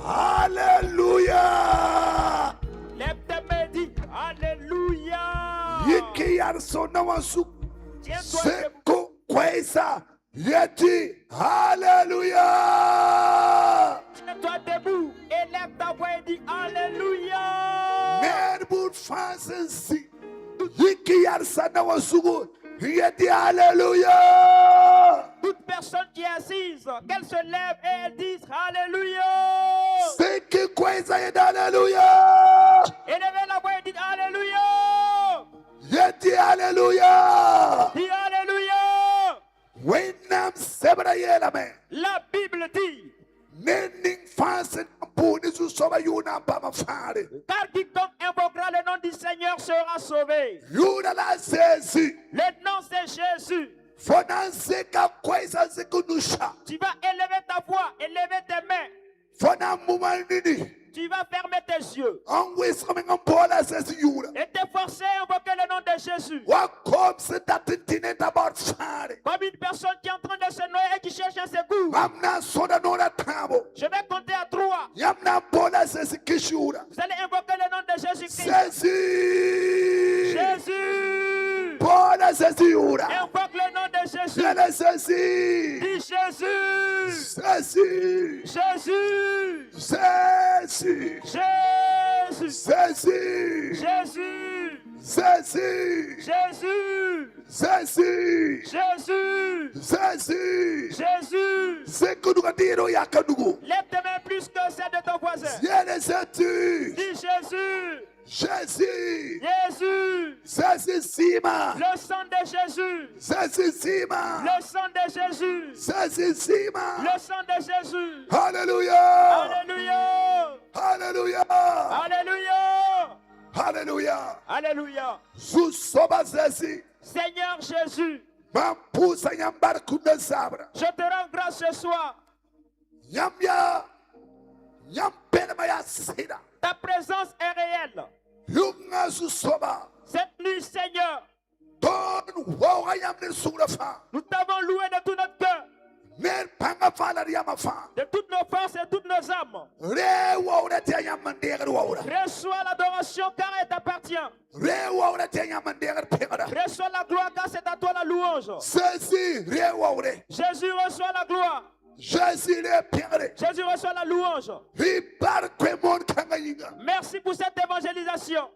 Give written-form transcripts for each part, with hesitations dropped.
Alléluia. Lève tes mains et dis Alléluia. Tiens-toi debout. Alléluia. Tiens-toi debout et lève ta voix et dis Alléluia. Alléluia. Toute personne qui est assise, qu'elle se lève et elle dise Alléluia. Alléluia. Élevez la voix et dites Alléluia. Alléluia. Dis Alléluia. La Bible dit car quiconque invoquera le nom du Seigneur sera sauvé. Le nom c'est Jésus. Tu vas élever ta voix, élever tes mains. Tu vas fermer tes yeux et t'efforcer à invoquer le nom de Jésus. Comme une personne qui est en train de se noyer et qui cherche un secours. Je vais compter à 3. Vous allez invoquer le nom de Jésus-Christ. Jésus. Invoque le nom de Jésus. Dis Jésus. Jésus. Jésus. Jésus. Jésus. Jésus. Jésus. Jésus. Jésus. Jésus. Jésus. Jésus. Lève tes mains plus que celle de ton voisin. Dis Jésus. Jésus. Jésus. Jésus. Le sang de Jésus. Jésus. Le sang de Jésus. Jésus. Le sang de Jésus. Alléluia. Alléluia. Alléluia. Alléluia. Alléluia. Alléluia. Seigneur Jésus, je te rends grâce ce soir. Ta présence est réelle. Cette nuit, Seigneur, nous t'avons loué de tout notre cœur, de toutes nos forces et toutes nos âmes. Reçois l'adoration car elle t'appartient. Reçois la gloire car c'est à toi la louange. Jésus reçoit la gloire. Jésus reçoit la louange. Merci pour cette évangélisation.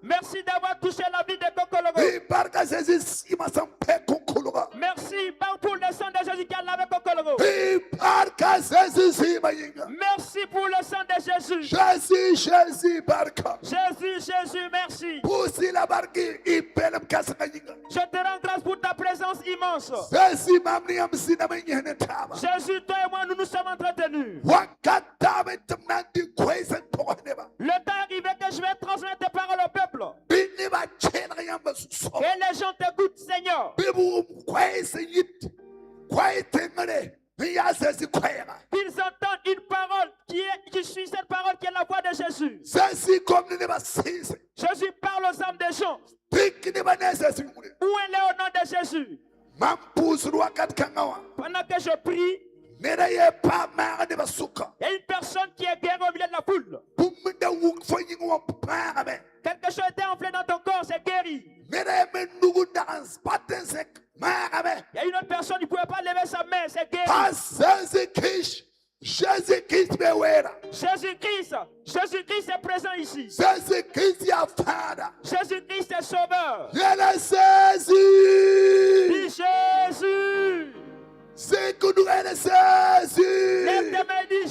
Merci d'avoir touché la vie de Kokologo. Merci pour le sang de Jésus qui a lavé Kokologo. Merci pour le sang de Jésus. Jésus, merci. Je te rends grâce pour ta présence immense. Jésus, toi et moi, nous nous sommes entretenus. Le temps est arrivé que je vais transmettre tes paroles au peuple. Et les gens t'écoutent, Seigneur. Qu'ils entendent une parole qui suit cette parole qui est la voix de Jésus. Jésus parle aux âmes des gens. Où est le nom de Jésus? Pendant que je prie, il y a une personne qui est guérie au milieu de la foule. Quelque chose était enflé dans ton corps, c'est guéri. Il y a une autre personne qui ne pouvait pas lever sa main, c'est guéri. Jésus-Christ est présent ici. Jésus-Christ est sauveur. Dis Jésus. Lève tes mains, dis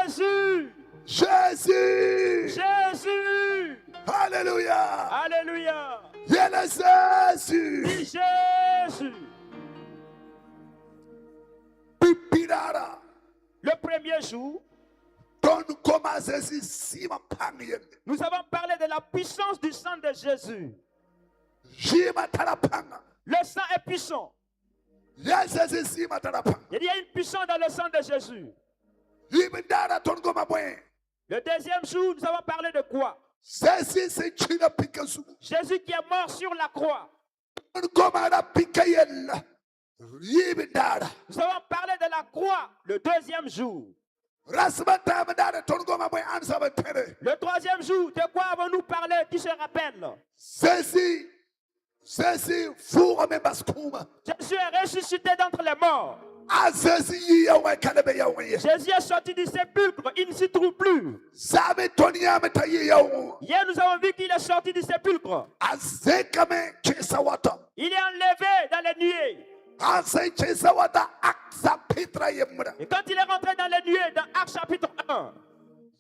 Jésus. Jésus. Alléluia. Alléluia. Jésus. Dis Jésus. Le premier jour, nous avons parlé de la puissance du sang de Jésus. Le sang est puissant. Il y a une puissance dans le sang de Jésus. Le deuxième jour, nous avons parlé de quoi? Jésus qui est mort sur la croix. yibindara Nous avons parlé de la croix le deuxième jour. rasmata mandara tongo maboy ansa batere Le troisième jour, de quoi avons-nous parlé? Qui se rappelle? Ceci four me baskuma Jésus est ressuscité d'entre les morts. azesi yawe kanabe yawe Jésus est sorti du sépulcre, il ne s'y trouve plus. sabe tonia meta yawe Hier, nous avons vu qu'il est sorti du sépulcre. azekame kesawata Il est enlevé dans les nuées. azai kesawata aksa petra yemra Et quand il est rentré dans les nuées, dans Actes chapitre 1,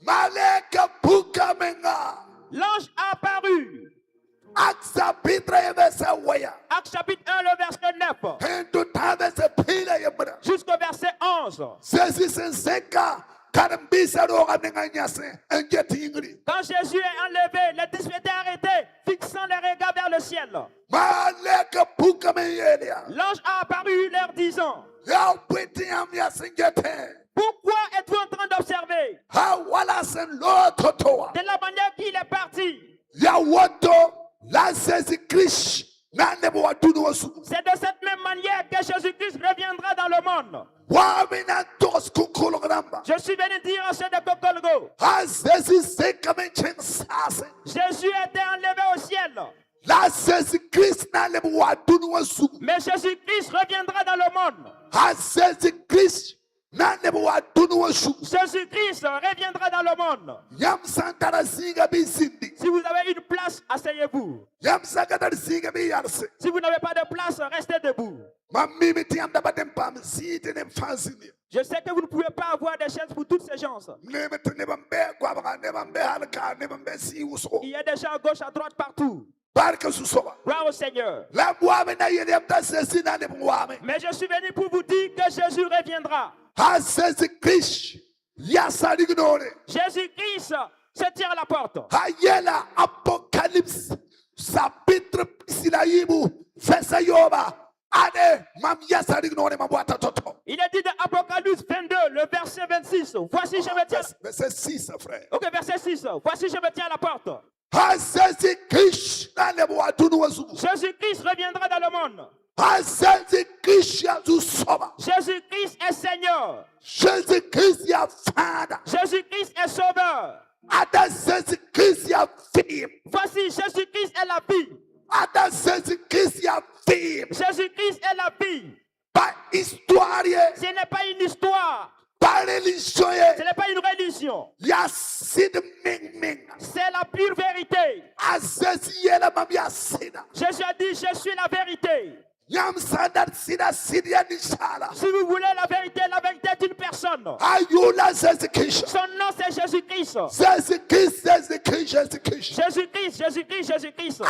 maleka pukamenga l'ange a apparu. aksa petra yemesa waya Actes chapitre 1, le verset 9, hendo tavese pila yemra jusqu'au verset 11. sesi senseka karambisa roga nenganyase engeti ingri Quand Jésus est enlevé, les disciples étaient arrêtés, fixant les regards vers le ciel. maleka pukamenyelia L'ange a apparu leur disant, ya pwetiam ya singete pourquoi êtes-vous en train d'observer hawala sen lo totoa de la manière qu'il est parti? ya woto la sesi krish nande bo watunu wasu C'est de cette même manière que Jésus-Christ reviendra dans le monde. wamina tos kukulogramba Je suis venu dire à ceux de Kokolgo, azesi sekame chensase Jésus était enlevé au ciel, la sesi krish nande bo watunu wasu mais Jésus-Christ reviendra dans le monde. azesi krish nande bo watunu wasu Jésus-Christ reviendra dans le monde. yam santara singa bisindi Si vous avez une place, asseyez-vous. yam sakata singa bi yarse Si vous n'avez pas de place, restez debout. mamimi tiam da badem pam site ne fansini Je sais que vous ne pouvez pas avoir des chaises pour toutes ces gens. nemete ne bambe kwabaka ne bambe halka ne bambe si uso Il y a des gens à gauche, à droite, partout. barke susoba Gloire au Seigneur. la mwame na yele amta sesi nande mwame Mais je suis venu pour vous dire que Jésus reviendra. azesi krish yasalignore Jésus-Christ se tient à la porte. hayela apocalypse chapitre pisinayibu fesa yoba ane mam yasalignore mabwata toto Il est dit dans Apocalypse 22, le verset 26. Voici, je me tiens. verset 6 frère Ok, verset 6. Voici, je me tiens à la porte. azesi krish nande mwatunu wasu Jésus-Christ reviendra dans le monde. azesi krish yazusoba Jésus-Christ est Seigneur. Jesus Christ ya father Jésus-Christ est Sauveur. ada Jesus Christ ya fame Voici, Jésus-Christ est la vie. ada Jesus Christ ya fame Jésus-Christ est la vie. ba histoire Ce n'est pas une histoire. ba religion Ce n'est pas une religion. ya sid ming C'est la pure vérité. azesi yela mam ya sida Jésus a dit, je suis la vérité. yam sadar sida sidia nishala Si vous voulez la vérité est une personne. ayula Jesus Christ Son nom c'est Jésus-Christ. Jesus Christ Jesus Christ Jesus Christ Jésus-Christ, Jésus-Christ, Jésus-Christ.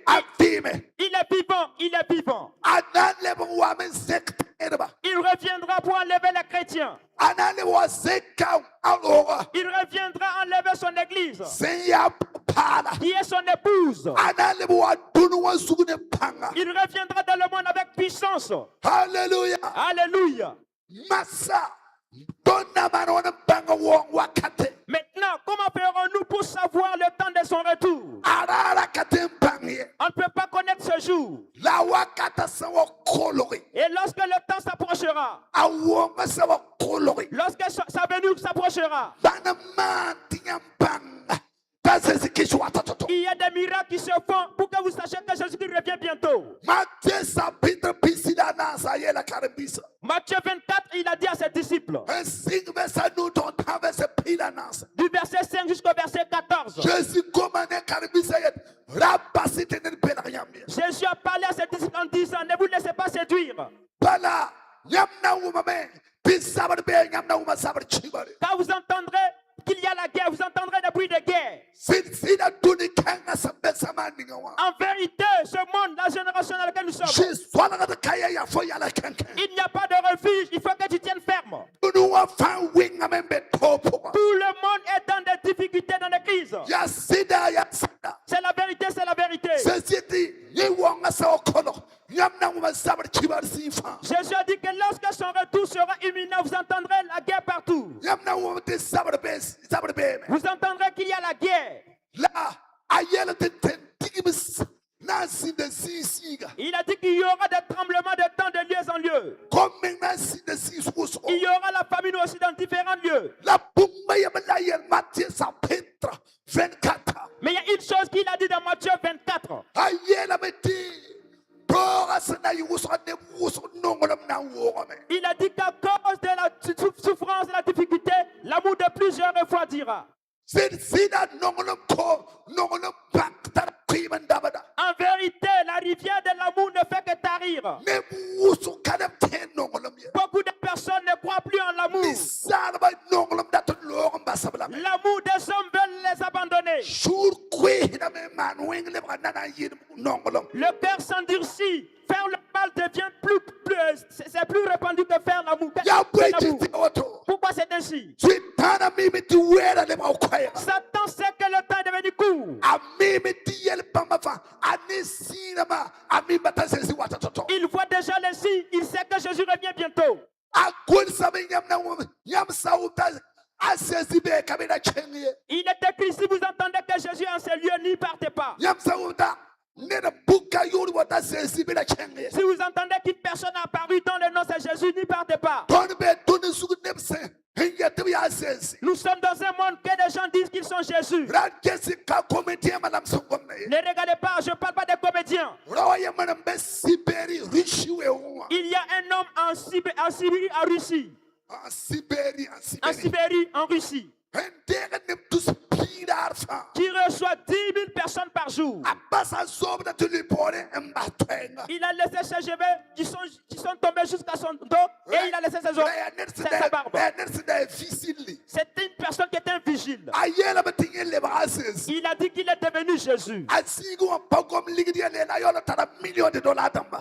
afime Il est vivant, il est vivant. anale mwame sekterba Il reviendra pour enlever les chrétiens. anale wa sekam alora Il reviendra enlever son église, Senya pala. qui est son épouse. Anale wa dunu wa sugune panga. Il reviendra dans le monde avec puissance. Hallelujah. Alléluia. Massa. Donna manona panga wong wakate. Maintenant, comment ferons-nous pour savoir le temps de son retour? Arara katem pangie. On ne peut pas connaître ce jour. La wakata sawa kolori. Et lorsque le temps s'approchera, Awonga sawa kolori. lorsque sa venue s'approchera, Bana mantinyam panga. Tazezi kishwa tatoto. il y a des miracles qui se font pour que vous sachiez que Jésus-Christ revient bientôt. Mate sa Peter pisida nasa yela karabisa. Matthieu 24, il a dit à ses disciples, Sing vesa nous ton tavese pila nasa. du verset 5 jusqu'au verset 14. Jésus commandait karabisa yet. Rabasi tenen penayamia. Jésus a parlé à ses disciples en disant, ne vous laissez pas séduire. Bala. Yamna umame. Pisabar be yamna uma sabar chibare. Quand vous entendrez qu'il y a la guerre, vous entendrez des bruits de guerre. Sida tuni kanga sabesa maningawa. En vérité, ce monde, la génération dans laquelle nous sommes, She swala the kaya ya fo yala kanka. il n'y a pas de refuge, il faut que tu tiennes ferme. Unu wa fan wing amembe topo. Tout le monde est dans des difficultés, dans des crises. Ya sida ya sida. C'est la vérité, c'est la vérité. Society ye wonga sa okolo. Yamna uma sabar chibare sifa. Jésus a dit que lorsque son retour sera imminent, vous entendrez la guerre partout. Yamna uma te sabar bes sabar be. Vous entendrez qu'il y a la guerre. La ayela te tigibis. Nasi de sisiga. Il a dit qu'il y aura des tremblements de temps différents lieux. La boumba yamala yen Matthieu chapitre 24. Mais il y a une chose qu'il a dit dans Matthieu 24. Ayela meti. Il a dit qu'à cause de la souffrance et la difficulté, l'amour de plusieurs refroidira. En vérité, la rivière de l'amour ne fait que tarir. Beaucoup de personnes ne croient plus en l'amour. L'amour des hommes veulent les abandonner. Le cœur s'endurcit. Faire le mal devient c'est plus répandu que faire l'amour. Pourquoi c'est ainsi? Satan sait que le temps est devenu court. Il voit déjà les signes. Il sait que Jésus revient bientôt. Il est écrit, si vous entendez que Jésus est en ces lieux, n'y partez pas. Si vous entendez qu'une personne a apparu dans le nom de Jésus, n'y partez pas. Nous sommes dans un monde que des gens disent qu'ils sont Jésus. Ne regardez pas, je ne parle pas des comédiens. Il y a un homme en Sibérie, en Russie. En Sibérie, en Russie. Qui reçoit 10 000 personnes par jour. Il a laissé ses cheveux qui sont tombés jusqu'à son dos et il a laissé ses oreilles, sa barbe. C'est une personne qui était un vigile. Il a dit qu'il est devenu Jésus.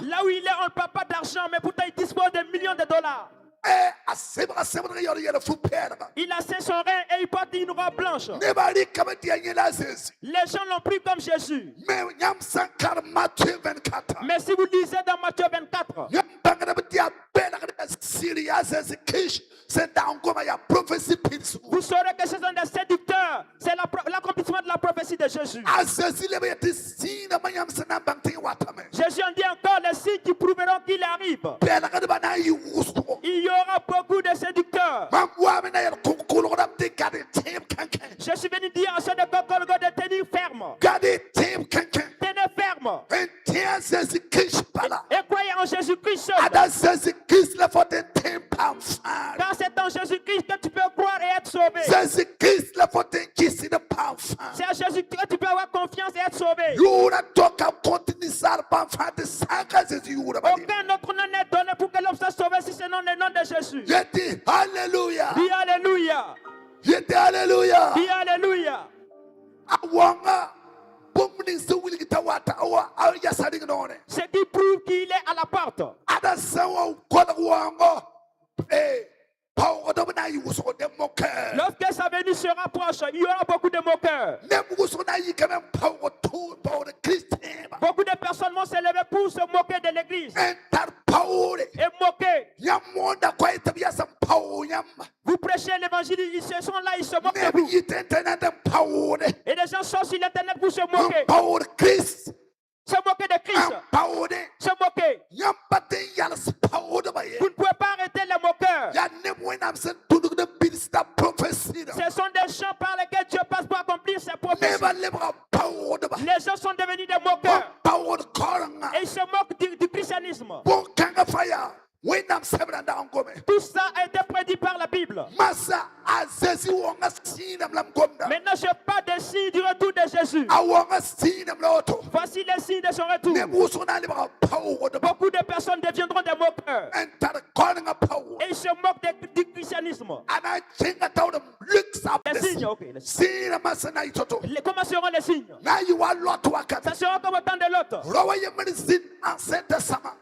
Là où il est, on ne parle pas d'argent, mais pourtant il dispose de millions de dollars. Il a ses son rein et il porte une robe blanche. Les gens l'ont pris comme Jésus. Mais si vous lisez dans Matthieu 24, vous saurez que ce sont des séducteurs. C'est l'accomplissement de la prophétie de Jésus. Jésus en dit encore les signes qui prouveront qu'il arrive. Il y aura beaucoup de séducteurs. Je suis venu dire à ceux de Kokolgo de tenir ferme. Tenez ferme. Et croyez en Jésus-Christ seul. Car c'est en Jésus-Christ que tu peux croire et être sauvé. C'est à Jésus-Christ que tu peux avoir confiance et être sauvé. Aucun autre nom n'est donné pour que l'homme soit sauvé si ce n'est le nom de Jésus. Alléluia. Dis Alléluia. Alléluia. Dis Alléluia. Ce qui prouve qu'il est à la porte. Lorsque sa venue se rapproche, il y aura beaucoup de moqueurs. Beaucoup de personnes vont se lever pour se moquer de l'église. Et moquer. Vous prêchez l'évangile, ils sont là, ils se moquent de vous. Et les gens sortent sur l'internet pour se moquer. Se moquer de Christ. Se moquer. Vous ne pouvez pas arrêter les moqueurs. Ce sont des chants par lesquels Dieu passe pour accomplir ses prophéties. Les gens sont devenus des moqueurs. Et ils se moquent du christianisme. Tout ça a été prédit par la Bible. Maintenant, je parle des signes du retour de Jésus. Voici les signes de son retour. Beaucoup de personnes deviendront des moqueurs. Et ils se moquent du christianisme. Les signes, ok. Comment seront les signes? Ça sera comme au temps de l'autre.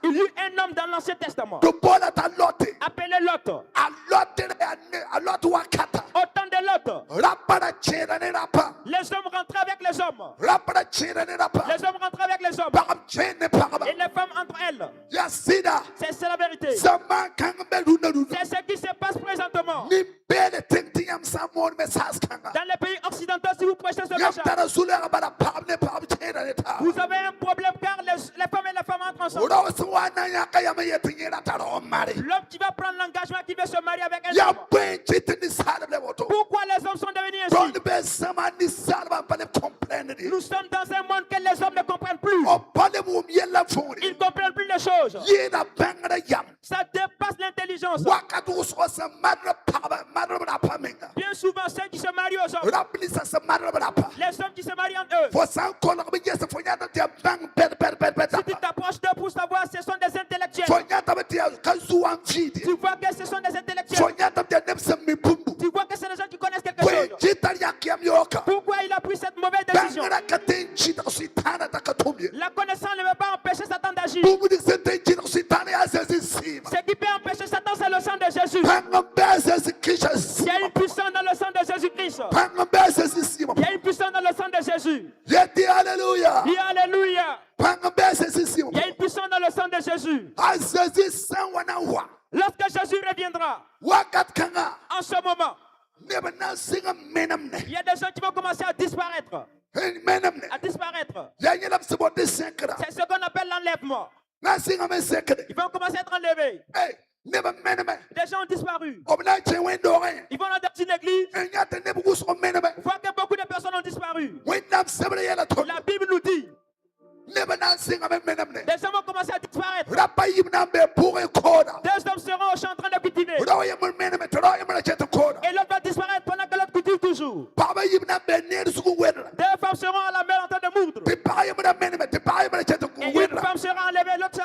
Il y eut un homme dans l'Ancien Testament appelé Lot. Au temps de Lot, les hommes rentraient avec les hommes. Les hommes rentraient avec les hommes. Et les femmes entre elles. C'est la vérité. C'est ce qui se passe présentement. Dans les pays occidentaux, si vous prêchez ce message, vous avez un problème car les femmes et les femmes entrent ensemble. L'homme qui va prendre l'engagement, qui veut se marier avec un homme, Pourquoi les hommes sont devenus ainsi? Nous sommes dans un monde que les hommes ne comprennent plus. Ils ne comprennent plus les choses. Ça dépasse l'intelligence. Bien souvent, ceux qui se marient aux hommes, les hommes qui se marient entre eux, si tu t'approches d'eux pour savoir, ce sont des intellectuels. Tu vois que ce sont des intellectuels. Tu vois que c'est des gens qui connaissent quelque chose. Pourquoi il a pris cette mauvaise décision? La connaissance ne veut pas empêcher Satan d'agir. Ce qui peut empêcher Satan, c'est le sang de Jésus. Il y a une puissance dans le sang de Jésus-Christ. Il y a une puissance dans le sang de Jésus. Dis Alléluia. Il y a une puissance dans le sang de Jésus. Lorsque Jésus reviendra, en ce moment, il y a des gens qui vont commencer à disparaître. C'est ce qu'on appelle l'enlèvement. Ils vont commencer à être enlevés. Des gens ont disparu. Ils vont dans une église. Voir que beaucoup de personnes ont disparu. La Bible nous dit, des hommes vont commencer à disparaître. Des hommes seront au champ en train de cultiver. Et l'autre va disparaître pendant que l'autre cultive toujours. Des femmes seront à la mer en train de moudre. Et une femme sera enlevée, l'autre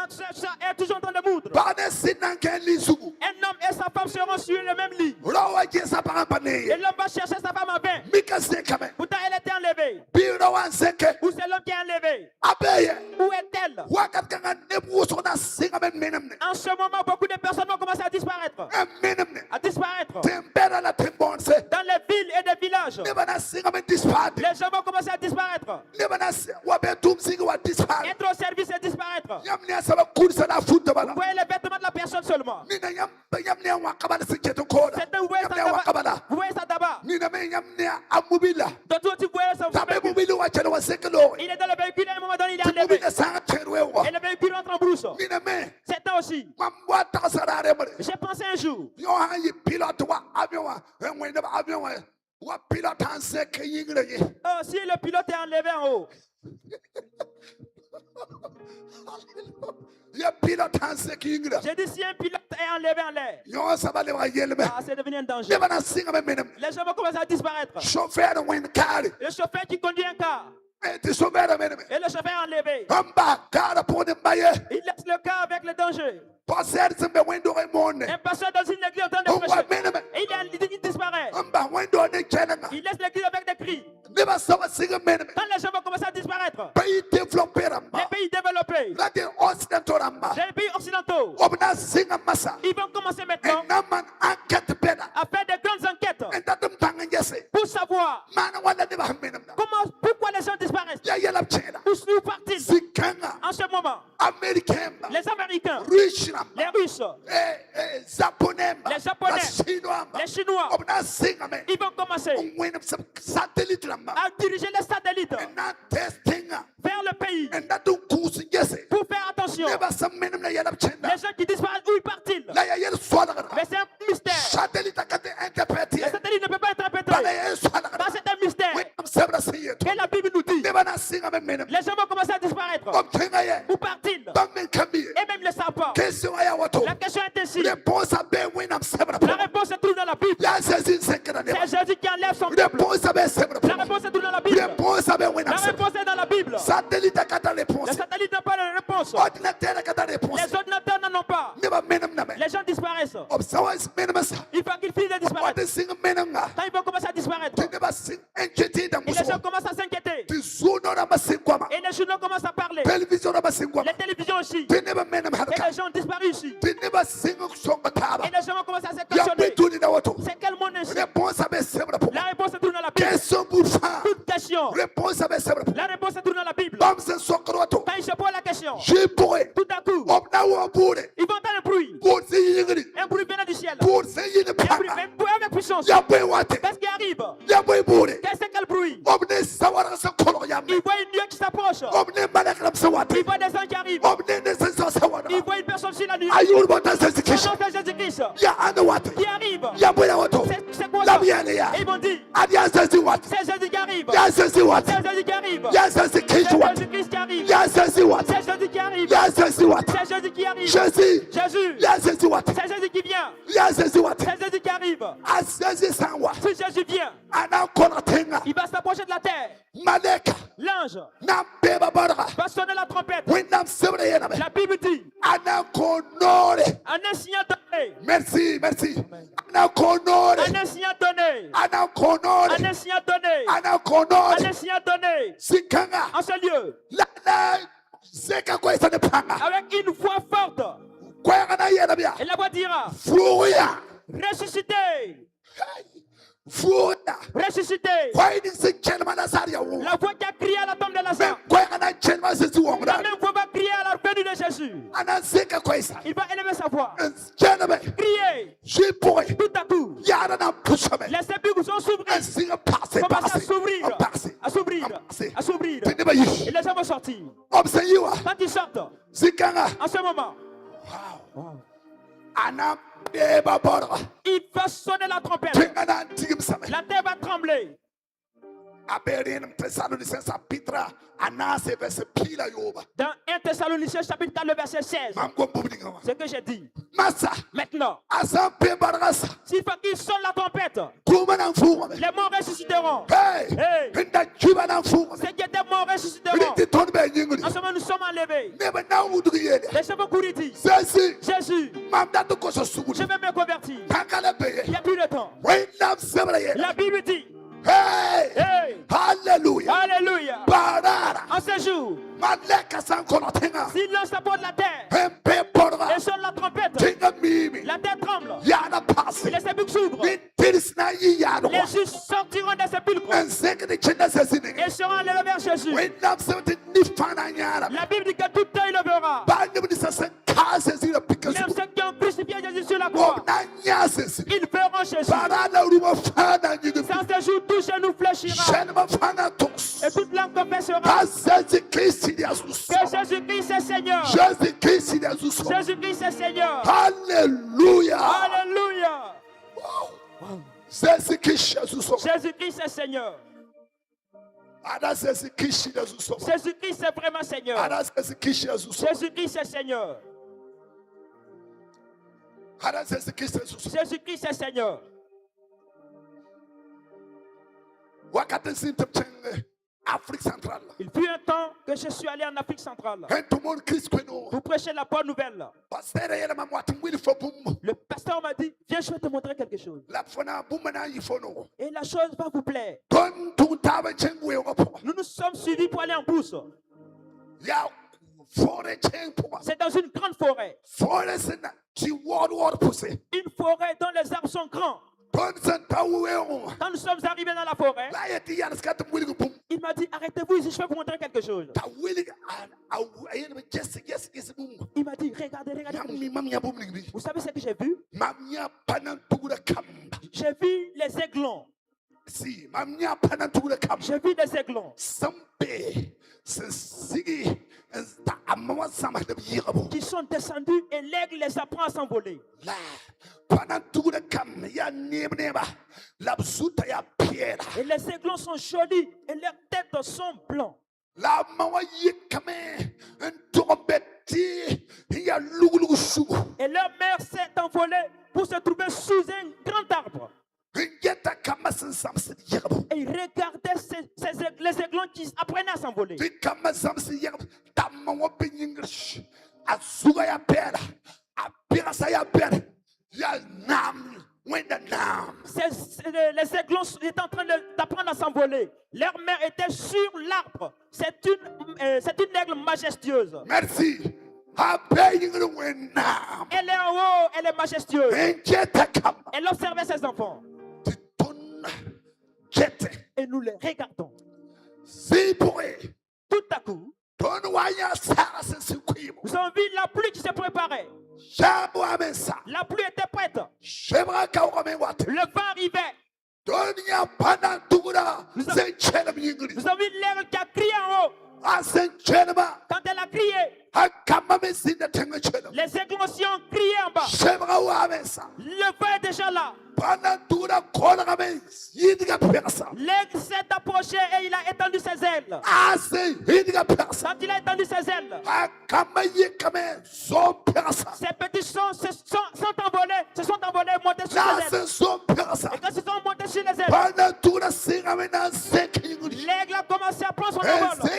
est toujours en train de moudre. Un homme et sa femme seront sur le même lit. Et l'homme va chercher sa femme en vain. Pourtant elle était enlevée. Où c'est l'homme qui est enlevé? Où est-elle? En ce moment, beaucoup de personnes vont commencer à disparaître. Dans les villes et les villages, les gens vont commencer à disparaître. Être au service et disparaître. Vous voyez les vêtements de la personne seulement. Certains, vous voyez ça d'abord. D'autres, vous voyez ça. Il est dans le véhicule et à un moment donné, il est enlevé. Et le véhicule entre en brousse. Certains aussi. J'ai pensé un jour. Oh, si le pilote est enlevé en haut. J'ai dit si un pilote est enlevé en l'air, c'est devenu un danger. Les gens vont commencer à disparaître. Le chauffeur qui conduit un car. Et le chauffeur est enlevé. Il laisse le car avec le danger. Un pasteur dans une église en train de prêcher. Et il disparaît. Il laisse l'église avec des cris. Quand les gens vont commencer à disparaître, les pays développés, les pays occidentaux, ils vont commencer maintenant à faire de grandes enquêtes pour savoir pourquoi les gens disparaissent. Où partent-ils en ce moment? Les Américains, les Russes, les Japonais, les Chinois, ils vont commencer à diriger les satellites vers le pays pour faire attention. Les gens qui disparaissent, où ils partent-ils? Mais c'est un mystère. Les satellites ne peuvent pas interpréter. C'est un mystère. Et la Bible nous dit, les gens vont commencer à disparaître. Où partent-ils? Et même les savent pas. La question est ainsi. La réponse se trouve dans la Bible. C'est Jésus qui enlève son peuple. La réponse se trouve dans la Bible. La réponse est dans la Bible. Les satellites n'ont pas de réponse. Les ordinateurs n'en ont pas. Les gens disparaissent. Il faut qu'ils finissent de disparaître. Quand ils vont commencer à disparaître, et les gens commencent à s'inquiéter. Et les journaux commencent à parler. Les télévisions aussi. Et les gens ont disparu ici. Et les gens vont commencer à se questionner. C'est quel monde ainsi? La réponse se trouve dans la Bible. Toute question. La réponse se trouve dans la Bible. Quand ils se posent la question, tout à coup, ils vont entendre un bruit. Un bruit venant du ciel. Un bruit avec puissance. Qu'est-ce qui arrive? Qu'est-ce que quel bruit? Ils voient une nuée qui s'approche. Ils voient des gens qui arrivent. Il voit une personne sur la nuit. ayulibona Son nom sezikhisha c'est Jésus-Christ yaane wathi qui arrive. yabuyela wathi C'est quoi ça? labuyeleya Ils m'ont dit, adiyazenzi wathi c'est Jésus qui arrive. yazenzi wathi C'est Jésus qui arrive. yazezikhisha C'est wathi Jésus-Christ qui arrive. yazenzi wathi C'est Jésus qui arrive. yazenzi wathi C'est Jésus qui arrive. Jésus Jésus. yazenzi wathi C'est Jésus qui vient. yazenzi wathi C'est Jésus qui arrive. asezisa wathi Si Jésus vient, anakhona thenga il va s'approcher de la terre. maleka L'ange nambeba bodra va sonner la trompette. wena msebele yena be La Bible dit, anakhonole un signe donné. merci anakhonole Un signe donné. anakhonole Un signe donné. anakhonole Un signe donné. sikhanga En ce lieu, la zeka kwesa nephanga avec une voix forte, kwayana yena bya et la voix dira, fuya ressuscitez, fuya ressuscitez. kwayini sikhele manasari ya wo La voix qui a crié à la tombe de Lazare. kwayana chele masisi wo La ngura même voix va crier à la venue de Jésus. ana zeka kwesa Il va élever sa voix. chele be Crier jipoy tout à coup. yara na pushame Les sépulcres sont s'ouvrir. singa passe Commence à passe s'ouvrir. passe À s'ouvrir. À s'ouvrir. tene ba yish Et les gens vont sortir. obseyiwa Quand ils sortent, sikanga en ce moment, ana beba bodra il va sonner la trompette. tengana ntigimsame La terre va trembler. aberin Thessalonicenses Petra anase verse pila yoba Dans 1 Thessaloniciens chapitre 4, le verset 16. mamgo mbubinga Ce que j'ai dit. masa Maintenant, asampe barasa s'il faut qu'ils sonnent la trompette, kuma na mfumo les morts ressusciteront. hey Hey. nda juba na mfumo Ceux qui étaient morts ressusciteront. biliti ton be nyingri En ce moment, nous sommes enlevés. neba na wudu yede Les cheveux courir disent, sesi Jésus, mamda to koso je sugu vais me convertir. takala Il be n'y a plus de temps. wena msebra yede La Bible dit, hey hey, hallelujah alléluia. barara En ce jour, maleka sankono tenga s'il lance la porte de la terre hempe borga et sonne la trompette, tenga mimi la terre tremble. yana passe Les sépulcres s'ouvrent. Tirisna yi yano Les justes sortiront des sépulcres enseke de chenda sesini et seront enlevés vers Jésus. wena msebra ni fana nyara La Bible dit que tout œil le verra. bani ni sasa kase zira pikasu Même ceux qui ont crucifié Jésus sur la croix, na nyasesi ils verront Jésus. barala uruma fana nyigi Sans ce jour, tout genou fléchira shene mafana tos et toute langue confessera pasezi Kristi ya Yesus que Jésus-Christ est Seigneur. Jésus Kristi ya Yesus Jésus-Christ est Seigneur. Hallelujah Alléluia. Jésus Kristi ya Yesus Jésus-Christ est Seigneur. ada Jésus Kristi ya Yesus Jésus-Christ est vraiment Seigneur. ada Jésus Kristi ya Yesus Jésus-Christ est Seigneur. ada Jésus Kristi ya Yesus Jésus-Christ est Seigneur. wakati simtchenge Afrique centrale Il fut un temps que je suis allé en Afrique centrale hentumon Kristo kwenu pour prêcher la bonne nouvelle. pasteur yele mamwati ngwili fopum Le pasteur m'a dit, viens, je vais te montrer quelque chose. la fona bumana yifono Et la chose va vous plaire. ton tutaba chengwe ngopo Nous nous sommes suivis pour aller en bourse. ya fore chengpo C'est dans une grande forêt. fore sena ti word poussé Une forêt dont les arbres sont grands. ton santa wewo Quand nous sommes arrivés dans la forêt, la yeti yar skat ngwili ngupum il m'a dit, arrêtez-vous ici, je vais vous montrer quelque chose. ta wili ayene be yes mum Il m'a dit, regardez, regardez. yammi mam ya bum ngi Vous savez ce que j'ai vu? mamnya panan tugura kamba J'ai vu les aiglons. si mamnya panan tugura kamba J'ai vu des aiglons sampe sigi ta amma sama de yirabo qui sont descendus et l'aigle les apprend à s'envoler. la panan tugura kamba ya neba la bsuta ya piera Et les aiglons sont jolis et leurs têtes sont blancs. la mawa yikame ntombeti ya lugulugu sugu Et leur mère s'est envolée pour se trouver sous un grand arbre. ngeta kama samse yirabo Et ils regardaient les aiglons qui apprenaient à s'envoler. kama samse yirabo tamawa benyinglish azuga ya pera apirasa ya pera ya nam wenda nam Les aiglons étaient en train d'apprendre à s'envoler. Leur mère était sur l'arbre. C'est une aigle majestueuse. merci apeyingli wenda Elle est en haut, elle est majestueuse. ngeta kama Elle observait ses enfants. ton jete Et nous les regardons. si pourrait Tout à coup, ton wanya sara sensikwimo nous avons vu la pluie qui se préparait. shabu amensa La pluie était prête. shebra ka wamewate Le vent arrivait. donya panan tugura senchela mingli Nous avons vu l'aigle qui a crié en haut. asenchelma Quand elle a crié, Les aiglons aussi ont crié en bas. Le feu est déjà là. L'aigle s'est approché et il a étendu ses ailes. Quand il a étendu ses ailes, ces petits se sont envolés, montés sur les ailes. Et quand ils sont montés sur les ailes, l'aigle a commencé à prendre son envol,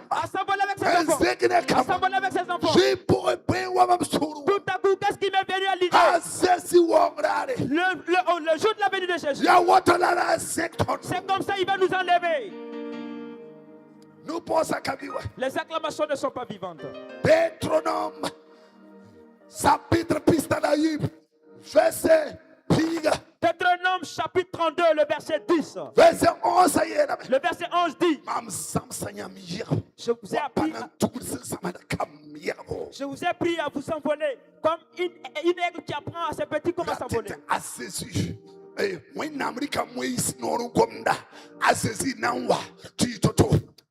à s'envoler avec ses enfants, à s'envoler avec ses enfants. Tout à coup, qu'est-ce qui m'est venu à l'idée? Le jour de la venue de Jésus, c'est comme ça il va nous enlever. Les acclamations ne sont pas vivantes. Deutéronome chapitre verset Deutéronome chapitre 32, le verset 10. verset 11. Le verset 11 dit: Je vous ai pris à vous envoler comme une aigle qui apprend à ses petits comment s'envoler.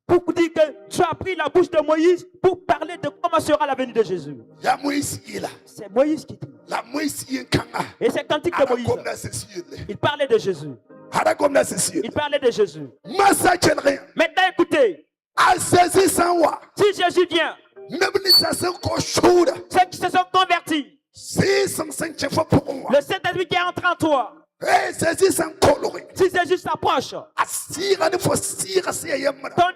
Pour dire que tu as pris la bouche de Moïse pour parler de comment sera la venue de Jésus. C'est Moïse qui dit. Et c'est cantique de Moïse. Il parlait de Jésus. Il parlait de Jésus. Maintenant écoutez. Si Jésus vient, ceux qui se sont convertis, le Saint-Esprit qui est entré en toi, si Jésus s'approche,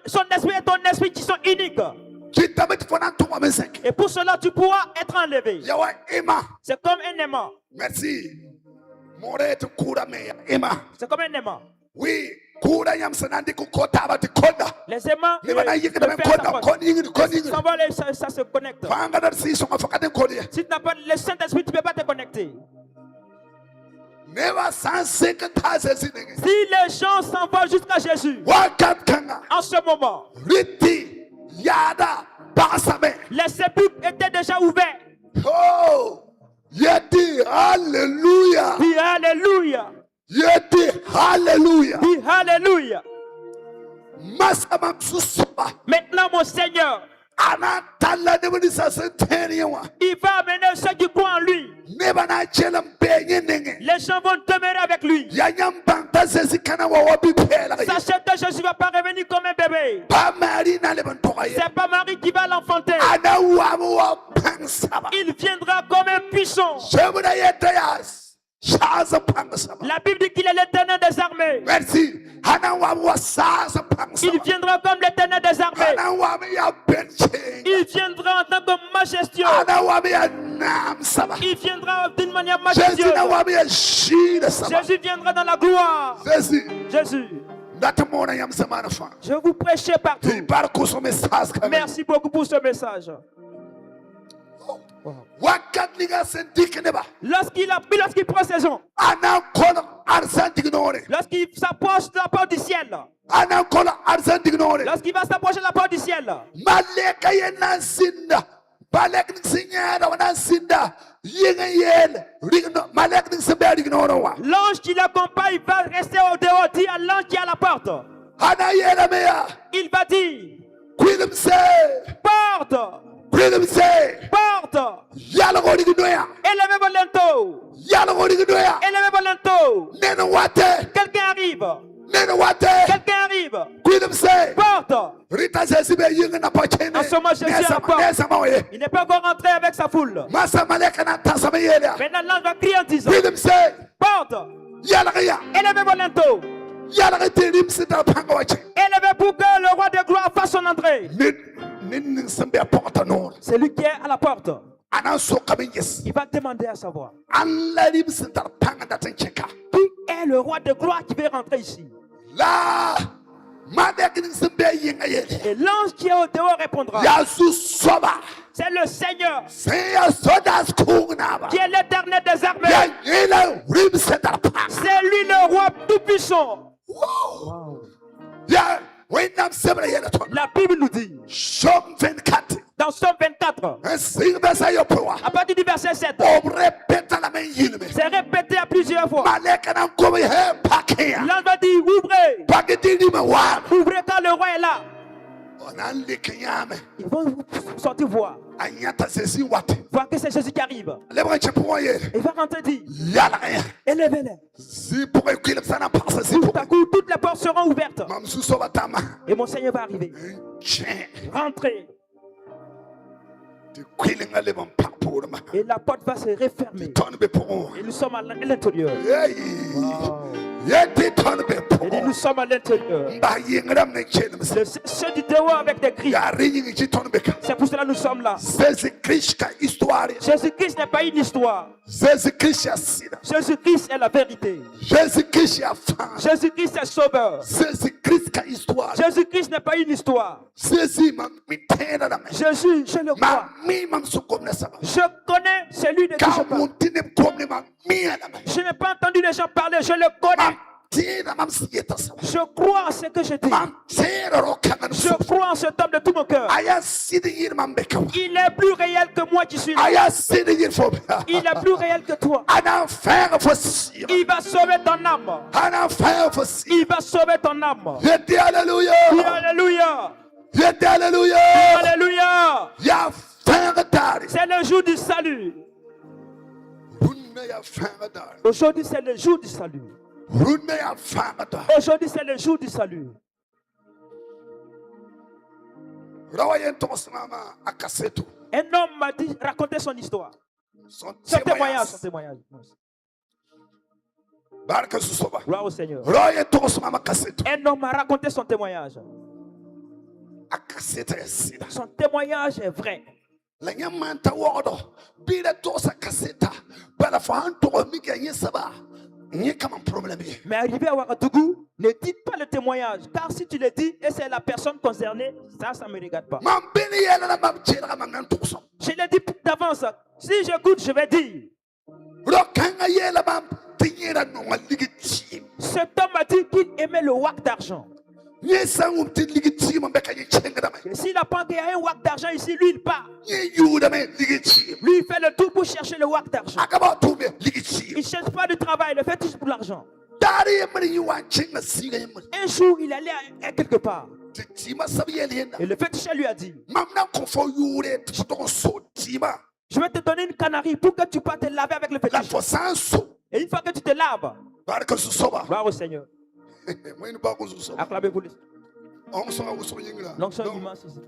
son esprit et ton esprit qui sont uniques. Et pour cela, tu pourras être enlevé. C'est comme un aimant. Merci. C'est comme un aimant. Oui. Les aimants s'envolent et ça se connecte. Si tu n'as pas le Saint-Esprit, tu ne peux pas te connecter. Si les gens s'envolent jusqu'à Jésus, en ce moment, les sépulcres étaient déjà ouverts. Oh, alléluia. Dis alléluia. Alléluia. Dis alléluia. Maintenant, mon Seigneur, il va amener ceux qui croient en lui. Les gens vont demeurer avec lui. Sachez que Jésus ne va pas revenir comme un bébé. C'est pas Marie qui va l'enfanter. Il viendra comme un puissant. La Bible dit qu'il est l'éternel des armées. Merci. Il viendra comme l'éternel des armées. Il viendra en tant que majestueux. Il viendra d'une manière majestueuse. Jésus viendra dans la gloire. Jésus. Je vous prêcher partout. Merci beaucoup pour ce message. Lorsqu'il prend saison, lorsqu'il s'approche de la porte du ciel, lorsqu'il va s'approcher de la porte du ciel, l'ange qui l'accompagne va rester au dehors, dit à l'ange qui est à la porte. Il va dire: porte! Porte! Élevez vos linteaux! Élevez vos linteaux! Quelqu'un arrive! Quelqu'un arrive! Porte! En ce moment, Jésus est à la porte. Il n'est pas encore rentré avec sa foule. Maintenant, l'ange va crier en disant: porte! Élevez vos linteaux! Élevez pour que le roi de gloire fasse son entrée. C'est lui qui est à la porte. Il va demander à savoir: qui est le roi de gloire qui veut rentrer ici? Et l'ange qui est au dehors répondra: c'est le Seigneur qui est l'éternel des armées. C'est lui le roi tout-puissant. Wow. La Bible nous dit dans Somme 24, à partir du verset 7, c'est répété à plusieurs fois. L'ange va dire: ouvrez. Ouvrez quand le roi est là. Ils vont sortir voir. Voir que c'est Jésus qui arrive. Il va rentrer et dire, élevez-les. Tout à coup, toutes les portes seront ouvertes. Et mon Seigneur va arriver. Rentrez. Et la porte va se refermer. Et nous sommes à l'intérieur. Et nous sommes à l'intérieur. Ceux du dehors avec des cris. C'est pour cela que nous sommes là. Jésus-Christ n'est pas une histoire. Jésus-Christ est la vérité. Jésus-Christ est sauveur. Jésus-Christ n'est pas une histoire. Jésus, je le crois. Je connais celui de qui je parle. Je n'ai pas entendu les gens parler, je le connais. Je crois en ce que je dis. Je crois en cet homme de tout mon cœur. Il est plus réel que moi qui suis là. Il est plus réel que toi. Il va sauver ton âme. Il va sauver ton âme. Alléluia. Alléluia. Alléluia. Alléluia. C'est le jour du salut. Aujourd'hui, c'est le jour du salut. Aujourd'hui, c'est le jour du salut. Un homme m'a dit, raconter son histoire. Son témoignage. Gloire au Seigneur. Un homme m'a raconté son témoignage. Son témoignage est vrai. Mais arrivé à Ouagadougou, ne dites pas le témoignage, car si tu le dis et c'est la personne concernée, ça ne me regarde pas. Je l'ai dit d'avance. Si j'écoute, je vais dire. Cet homme a dit qu'il aimait le wak d'argent. Et s'il apprend qu'il y a un wak d'argent ici, lui il part. Lui il fait le tour pour chercher le wak d'argent. Il ne cherche pas du travail, il le fait juste pour l'argent. Un jour il allait à quelque part. Et le féticheur lui a dit, je vais te donner une canarie pour que tu puisses te laver avec le féticheur. Et une fois que tu te laves, gloire au Seigneur. Acclamez-vous. L'onction est immense ici.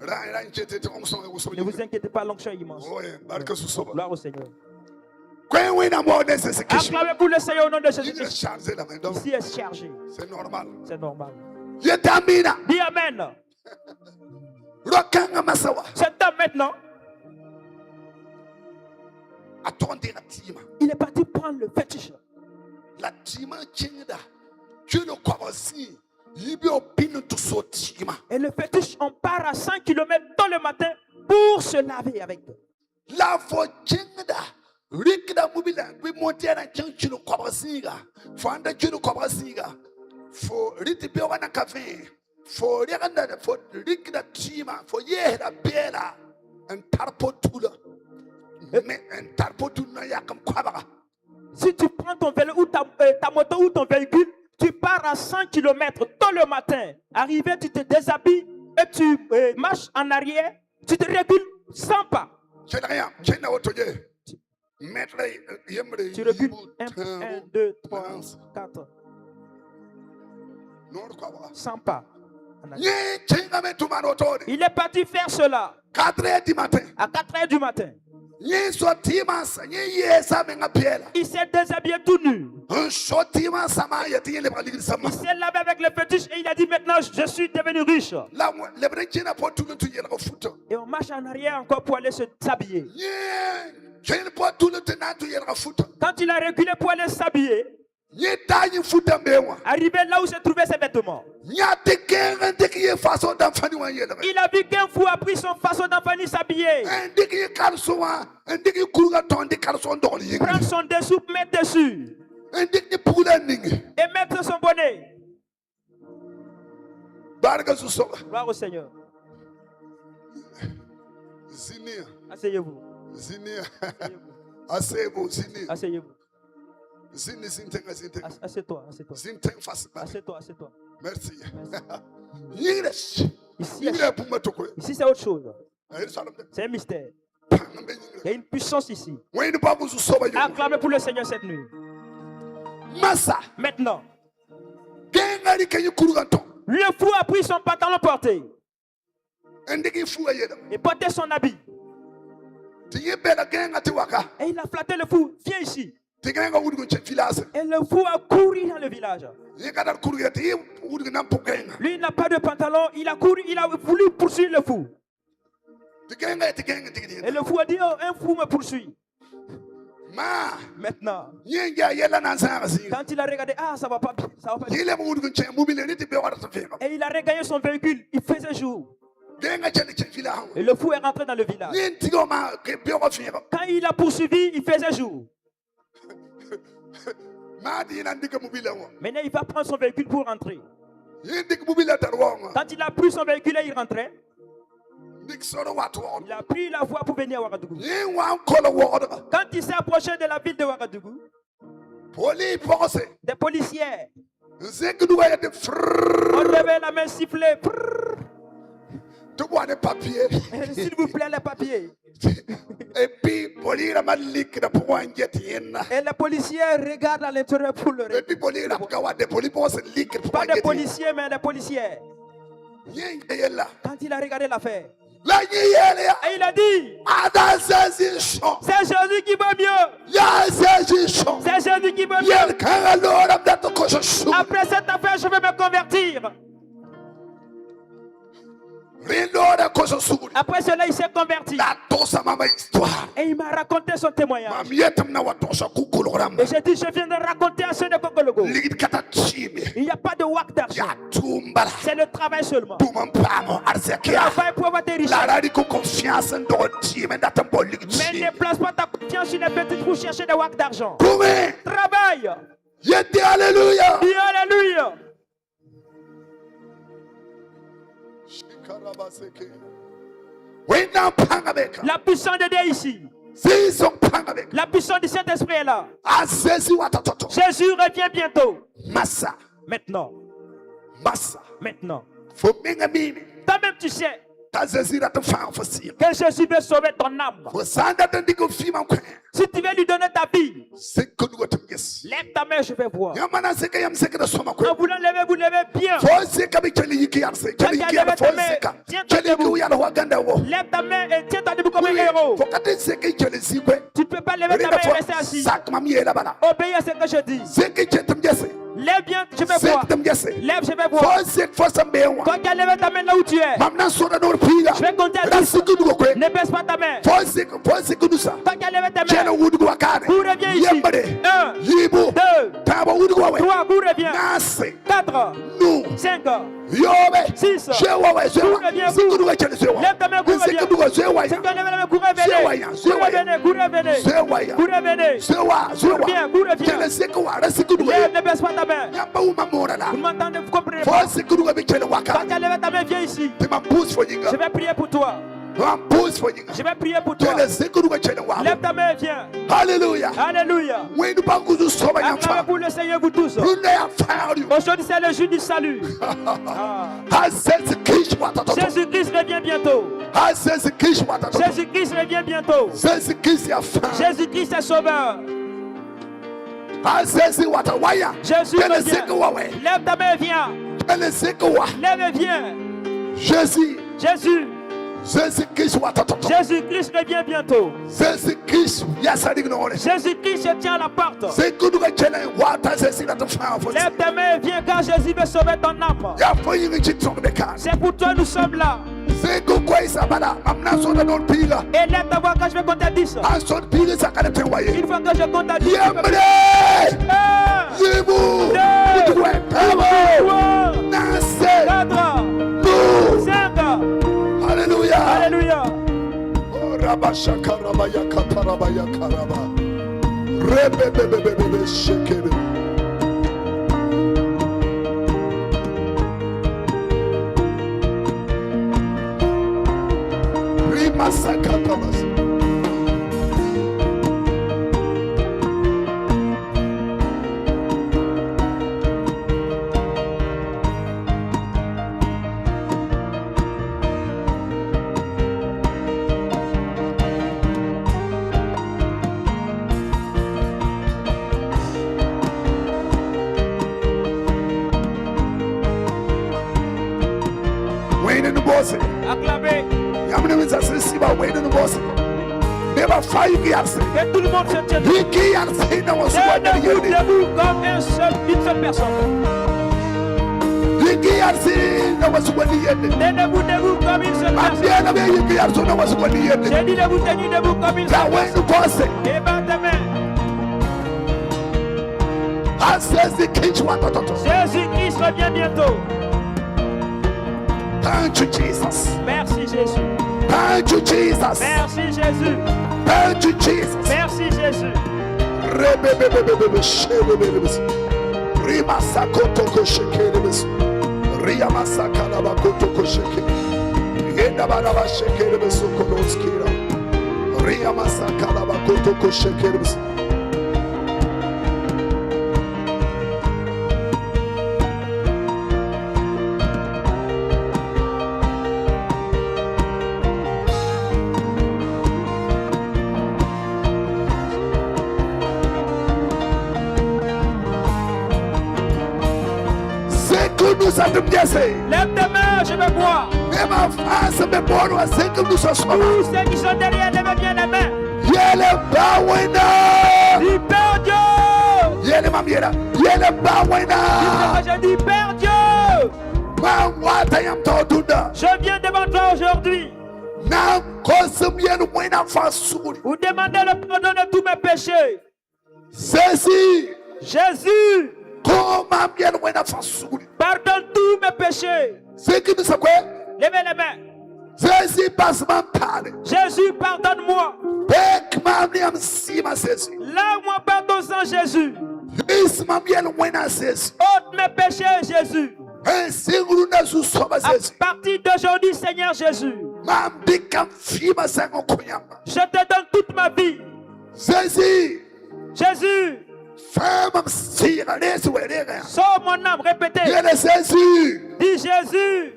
Ne vous inquiétez pas, l'onction est immense. Gloire au Seigneur. Acclamez-vous le Seigneur au nom de Jésus-Christ. Ici est chargé. C'est normal. C'est normal. Dis Amen. Cet homme maintenant, il est parti prendre le féticheur. Et le fétiche, on part à 100 km tôt le matin pour se laver avec eux. Si tu prends ton vélo ou ta moto ou ton véhicule, tu pars à 100 km tôt le matin. Arrivé, tu te déshabilles et tu marches en arrière. Tu te recules 100 pas. Tu recules 1, 2, 3, 4. 100 pas. Il est parti faire cela. 4 heures du matin. À 4 heures du matin. Il s'est déshabillé tout nu. Il s'est lavé avec le fétiche et il a dit maintenant je suis devenu riche. Et on marche en arrière encore pour aller se s'habiller. Quand il a reculé pour aller s'habiller, arrivé là où se trouvaient ses vêtements, il a vu qu'un fou a pris son façon d'enfant s'habiller. Prendre son dessous, mettre dessus. Et mettre son bonnet. Gloire au Seigneur. Asseyez-vous. Asseyez-vous. Asseyez-vous. Assieds-toi. Assieds-toi. Assieds-toi. Merci. Ici, c'est autre chose. C'est un mystère. Il y a une puissance ici. Acclamez pour le Seigneur cette nuit. Maintenant, le fou a pris son pantalon porté et porté son habit. Et il a flatté le fou. Viens ici. Et le fou a couru dans le village. Lui, il n'a pas de pantalon. Il a couru, il a voulu poursuivre le fou. Et le fou a dit, oh, un fou me poursuit. Maintenant, quand il a regardé, ah, ça va pas bien, ça va pas bien. Et il a regagné son véhicule, il faisait jour. Et le fou est rentré dans le village. Quand il a poursuivi, il faisait jour. Maintenant, il va prendre son véhicule pour rentrer. Quand il a pris son véhicule et il rentrait, il a pris la voie pour venir à Ouagadougou. Quand il s'est approché de la ville de Ouagadougou, des policiers ont levé la main, sifflé. S'il vous plaît, les papiers. Et les policiers regardent à l'intérieur pour le pas des policiers, mais des policiers. Quand il a regardé l'affaire, et il a dit, c'est Jésus qui va mieux. C'est Jésus qui va mieux. Après cette affaire, je vais me convertir. Après cela, il s'est converti. Et il m'a raconté son témoignage. Et j'ai dit, je viens de raconter à ceux de Kokologo. Il n'y a pas de wak d'argent. C'est le travail seulement. Travail pour avoir des richesses. Mais ne place pas ta confiance sur les petites pour chercher des wak d'argent. Travaille. Alléluia. Dis Alléluia. La puissance de Dieu ici. La puissance du Saint-Esprit est là. Jésus revient bientôt. Maintenant. Maintenant. Toi-même tu sais que Jésus veut sauver ton âme. Si tu veux lui donner ta vie, lève ta main, je vais voir. En voulant lever, vous levez bien. Lève ta main et tiens-toi debout comme un héros. Tu ne peux pas lever ta main et rester assis. Obéis à ce que je dis. Lève bien, je vais voir. Lève, je vais voir. Toi qui as levé ta main là où tu es, je vais compter à 10. Ne baisse pas ta main. Toi qui as levé ta main, vous reviens ici. 1, 2, 3, vous reviens. 4, 5, 6, vous reviens. Lève ta main, vous reviens. C'est quand lève la main, vous revenez. Vous revenez. Lève, ne baisse pas ta main. Vous m'entendez, vous comprenez pas. Quand tu as levé ta main, viens ici. Je vais prier pour toi. Je vais prier pour toi. Lève ta main et viens. Alléluia. Alléluia. Acclamez pour le Seigneur, vous tous. Aujourd'hui, c'est le jour du salut. Jésus-Christ revient bientôt. Jésus-Christ revient bientôt. Jésus-Christ est sauveur. Jésus revient. Lève ta main et viens. Lève et viens. Jésus. Jésus-Christ revient bientôt. Jésus-Christ se tient à la porte. Lève ta main et viens car Jésus veut sauver ton âme. C'est pour toi nous sommes là. Et lève ta voix quand je vais compter à 10. Une fois que je compte à 10. 4, 5. Alléluia. Alléluia. Oh, Rabashaka Rabaya Katarabaya Karaba. Rebebebebebe Shekebe. Rimasakatabas. Acclamez. Que tout le monde se tienne. Tenez-vous debout comme une seule personne. Tenez-vous debout comme une seule personne. J'ai dit de vous tenir debout comme une seule personne. Et ben demain. Jésus-Christ revient bientôt. Thank you, Jesus. Merci Jésus. Thank you, Jesus. Merci Jésus. Thank you, Jesus. Merci Jésus. Lève tes mains, je vais boire. Tous ceux qui sont derrière, lèvez bien les mains. Dis Père Dieu. Je dis Père Dieu. Je viens devant toi aujourd'hui. Vous demandez le pardon de tous mes péchés. Jésus. Pardonne tous mes péchés. Levez les mains. Jésus, pardonne-moi. Lave-moi par ton sang, Jésus. Ôte mes péchés, Jésus. À partir d'aujourd'hui, Seigneur Jésus, je te donne toute ma vie. Jésus. Sauve mon âme, répétez. Dis Jésus.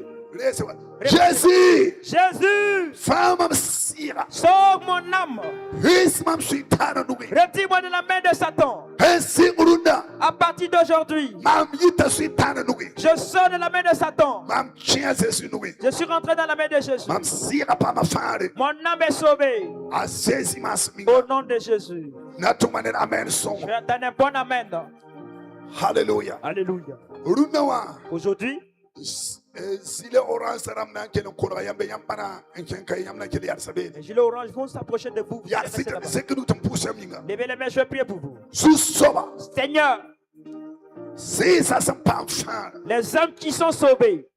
Jésus. Sauve mon âme. Retire-moi de la main de Satan. À partir d'aujourd'hui, je sors de la main de Satan. Je suis rentré dans la main de Jésus. Mon âme est sauvée. Au nom de Jésus. Je vais attendre un bon amen. Alléluia. Alléluia. Aujourd'hui, gilet orange vont s'approcher de vous. Levez les mains, je vais prier pour vous. Seigneur, les hommes qui sont sauvés,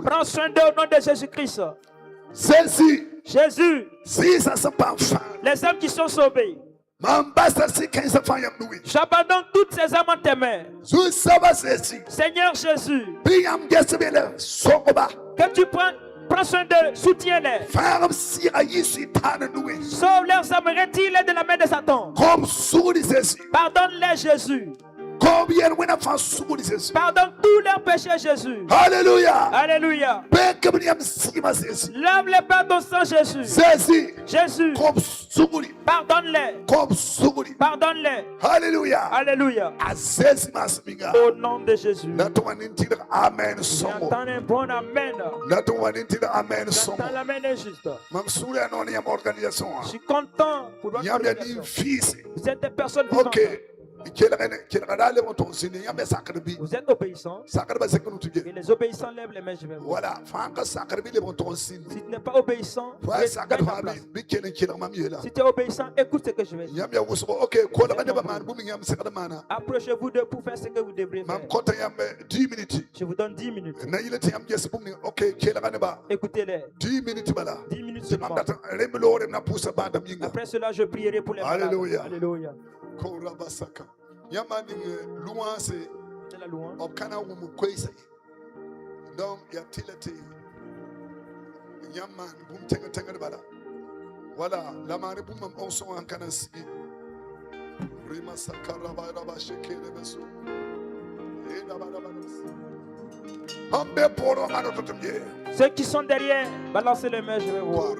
prends soin d'eux au nom de Jésus-Christ. Jésus, les hommes qui sont sauvés, j'abandonne toutes ces âmes en tes mains. Seigneur Jésus, que tu prends soin d'eux, soutiens-les. Sauve leurs âmes, retire-les de la main de Satan. Pardonne-les, Jésus. Pardonne tous leurs péchés, Jésus. Alléluia. Alléluia. Lave-les par ton sang, Jésus. Jésus. Pardonne-les. Pardonne-les. Alléluia. Alléluia. Au nom de Jésus. Amen. J'entends un bon amen. J'entends l'amen juste. Je suis content pour votre organisation. Vous êtes des personnes vivantes. Vous êtes obéissants. Et les obéissants lèvent les mains, je vais voir. Si tu n'es pas obéissant, si tu es obéissant, écoute ce que je vais dire. Approchez-vous d'eux pour faire ce que vous devrez faire. Je vous donne 10 minutes. Écoutez-les. 10 minutes seulement. Après cela, je prierai pour les malades. Alléluia. Alléluia. C'est la louange. Voilà, la marée boum on son en canasi. Rima sakara ba sheke le beso. Et ceux qui sont derrière, balancez les mains, je vais voir.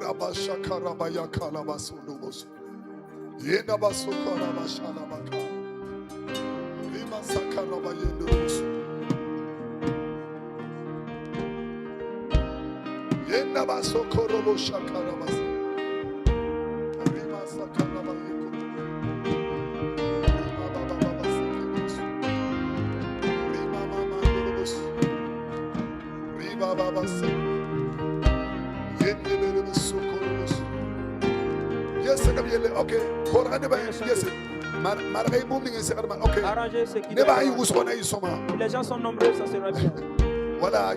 Okay. Arrangez ce qui doit être. Les gens sont nombreux, ça sera bien. Voilà,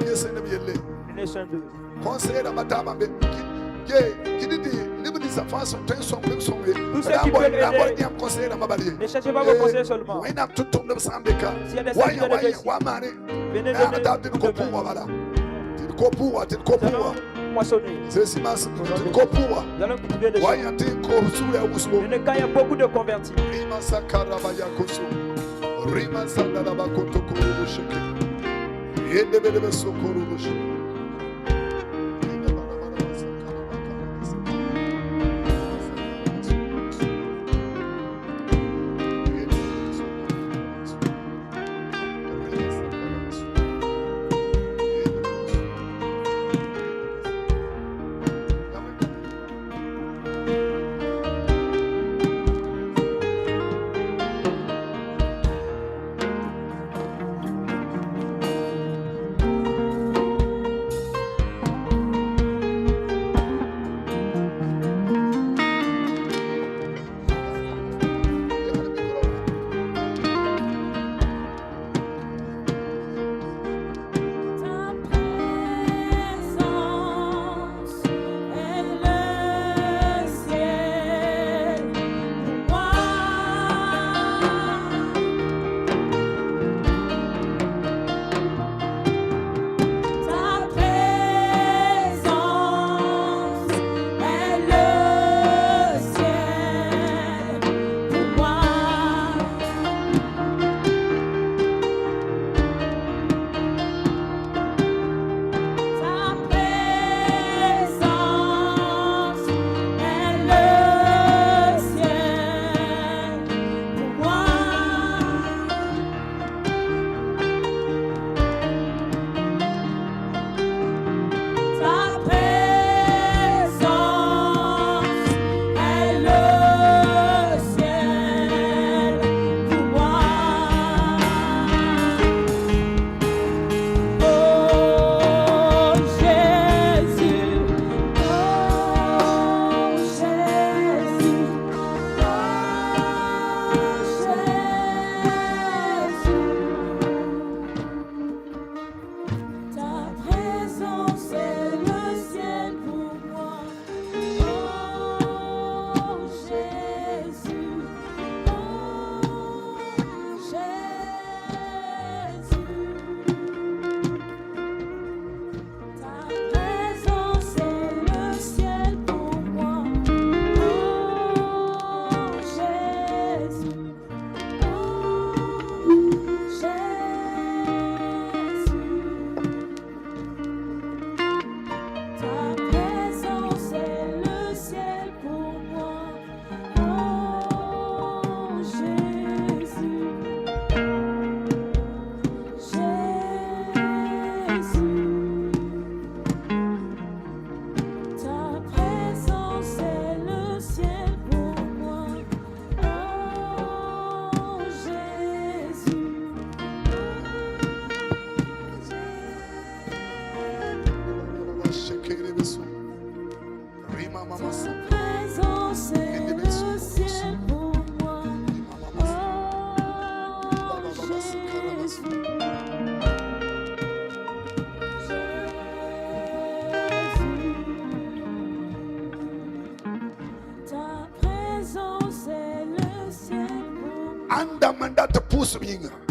Nation 2. conseiller la madame Tout ce qui peut aider. Ne cherchez pas vos conseils seulement. S'il y a des services de ici, venez donner coup de main. Nous allons moissonner. Nous allons cultiver les gens. Et quand il y a beaucoup de convertis,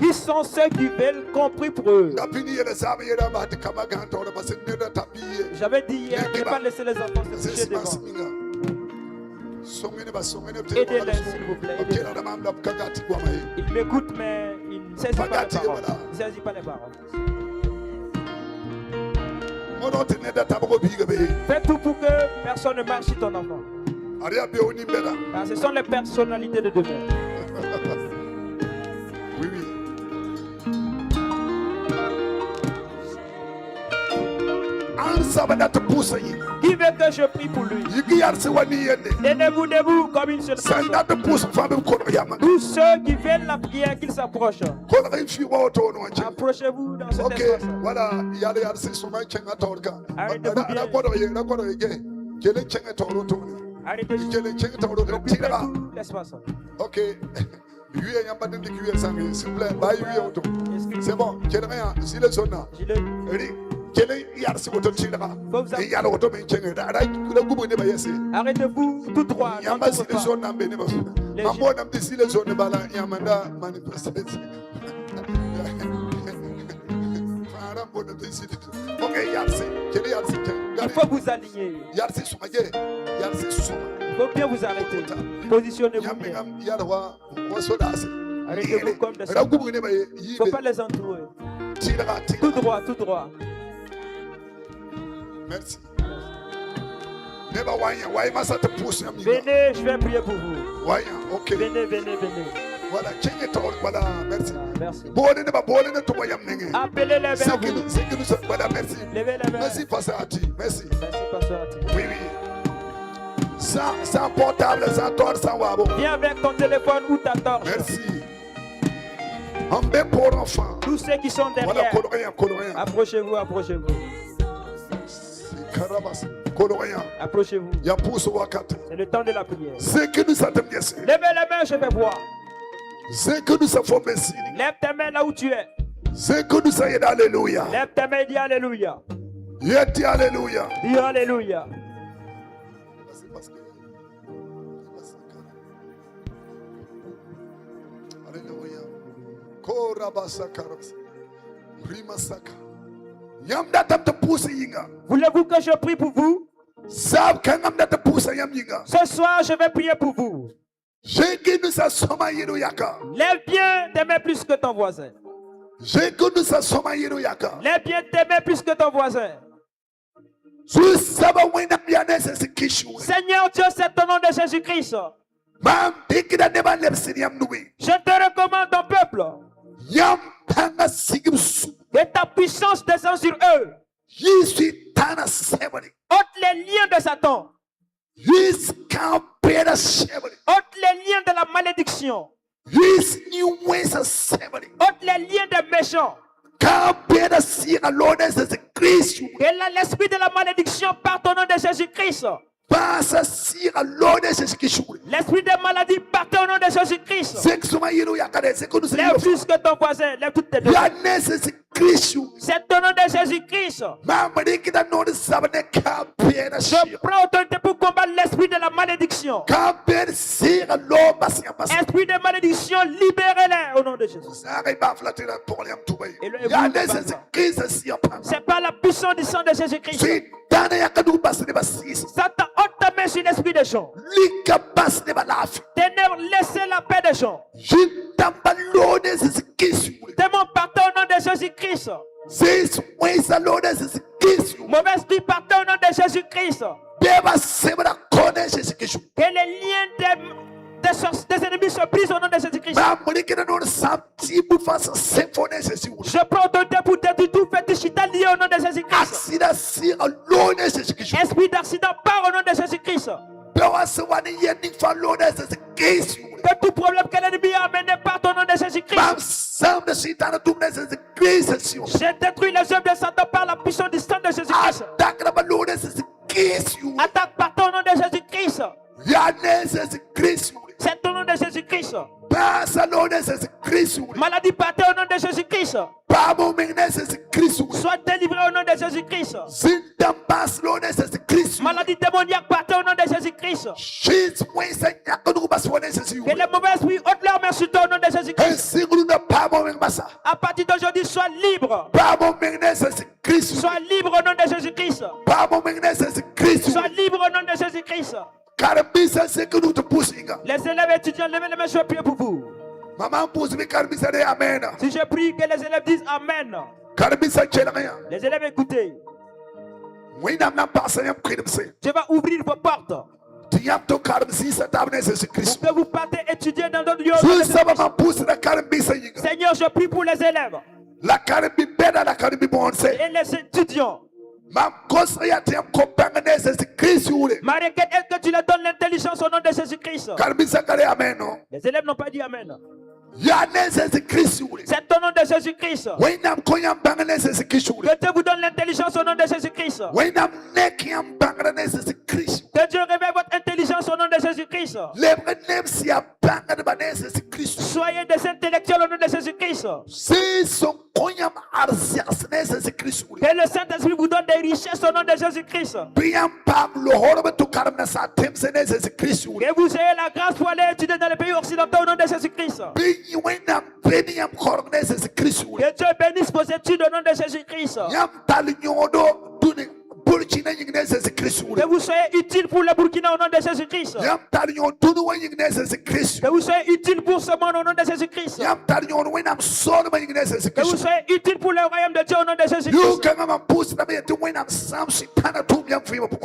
Qui sont ceux qui veulent compris pour eux. J'avais dit hier, ne pas laisser les enfants se coucher devant. Aidez-les s'il vous plaît. Il m'écoute mais il ne saisit pas les paroles. Il ne saisit pas les paroles. Fais tout pour que personne ne marche sur ton enfant. Car ce sont les personnalités de demain. Oui, oui. Qui veut que je prie pour lui? Tenez-vous debout comme une seule personne. Tous ceux qui veulent la prière, qu'ils s'approchent. Approchez-vous dans cet espace. Voilà. Arrêtez-vous l'espace. Ok. S'il vous plaît, c'est bon. Si les zones arrêtez-vous tout droit. Il faut vous aligner. Il faut bien vous arrêter. Positionnez-vous bien. Arrêtez-vous comme des soldats. Il ne faut pas les entourer. Tout droit, tout droit. Merci. Venez, je vais prier pour vous. Okay. Venez, venez, venez. Voilà, merci. Merci. Appelez-les vers vous. Voilà, merci. Levez les mains. Merci, Pasteur Ati. Merci. Merci, Pasteur Ati. Oui, oui. Sans portable, sans torche, sans wabo. Viens avec ton téléphone ou ta torche. Merci. Un bel pour enfant. Tous ceux qui sont derrière. Voilà, approchez-vous, approchez-vous. Approchez-vous. C'est le temps de la prière. Levez les mains, je vais voir. Lève tes mains là où tu es. Alléluia. Lève tes mains et dis Alléluia. Dis Alléluia. Dis Alléluia. Alléluia. Voulez-vous que je prie pour vous? Ce soir, je vais prier pour vous. Lève bien tes mains plus que ton voisin. Lève bien tes mains plus que ton voisin. Seigneur Dieu, c'est ton nom de Jésus-Christ. Je te recommande ton peuple. Que ta puissance descend sur eux. Ôte les liens de Satan. Ôte les liens de la malédiction. Ôte les liens des méchants. Que l'esprit de la malédiction parte au nom de Jésus-Christ. L'esprit de maladie parte au nom de Jésus-Christ. Lève plus que ton voisin. Lève toutes tes deux. C'est au nom de Jésus-Christ. Je prends autorité pour combattre l'esprit de la malédiction. Esprit de malédiction, libérez-les au nom de Jésus. C'est par la puissance du sang de Jésus-Christ. Satan, ôte ta main sur l'esprit des gens. Ténèbres, laissez la paix des gens. Démon, partez au nom de Jésus-Christ. Mauvais esprit, partez au nom de Jésus-Christ. Que les liens des ennemis se brisent au nom de Jésus-Christ. Je prends autorité pour détruire tout fétichité lié au nom de Jésus-Christ. Esprit d'accident, part au nom de Jésus-Christ. Que tout problème que l'ennemi a amené part au nom de Jésus-Christ. Je détruis les œuvres de Satan par la puissance du sang de Jésus-Christ. Attaque partout au nom de Jésus-Christ. C'est au nom de Jésus-Christ. Maladie partez au nom de Jésus-Christ. Sois délivré au nom de Jésus-Christ. Maladie démoniaque partez au nom de Jésus-Christ. Que les mauvais esprits ôtent leur main sur toi au nom de Jésus-Christ. À partir d'aujourd'hui, sois libre. Sois libre au nom de Jésus-Christ. Sois libre au nom de Jésus-Christ. Les élèves étudiants, levez les mains, je vais prier pour vous. Si je prie, que les élèves disent Amen. Les élèves, écoutez. Je vais ouvrir vos portes. Pour que vous partez étudier dans d'autres lieux. Seigneur, je prie pour les élèves et les étudiants. Ma requête est que tu leur donnes l'intelligence au nom de Jésus-Christ. Les élèves n'ont pas dit Amen. C'est au nom de Jésus-Christ. Que Dieu vous donne l'intelligence au nom de Jésus-Christ. Que Dieu révèle votre intelligence au nom de Jésus-Christ. Soyez des intellectuels au nom de Jésus-Christ. Que le Saint-Esprit vous donne des richesses au nom de Jésus-Christ. Que vous ayez la grâce pour aller étudier dans les pays occidentaux au nom de Jésus-Christ. Que Dieu bénisse vos études au nom de Jésus-Christ. Que vous soyez utile pour le Burkina au nom de Jésus-Christ. Que vous soyez utile pour ce monde au nom de Jésus-Christ. Que vous soyez utile pour le royaume de Dieu au nom de Jésus-Christ.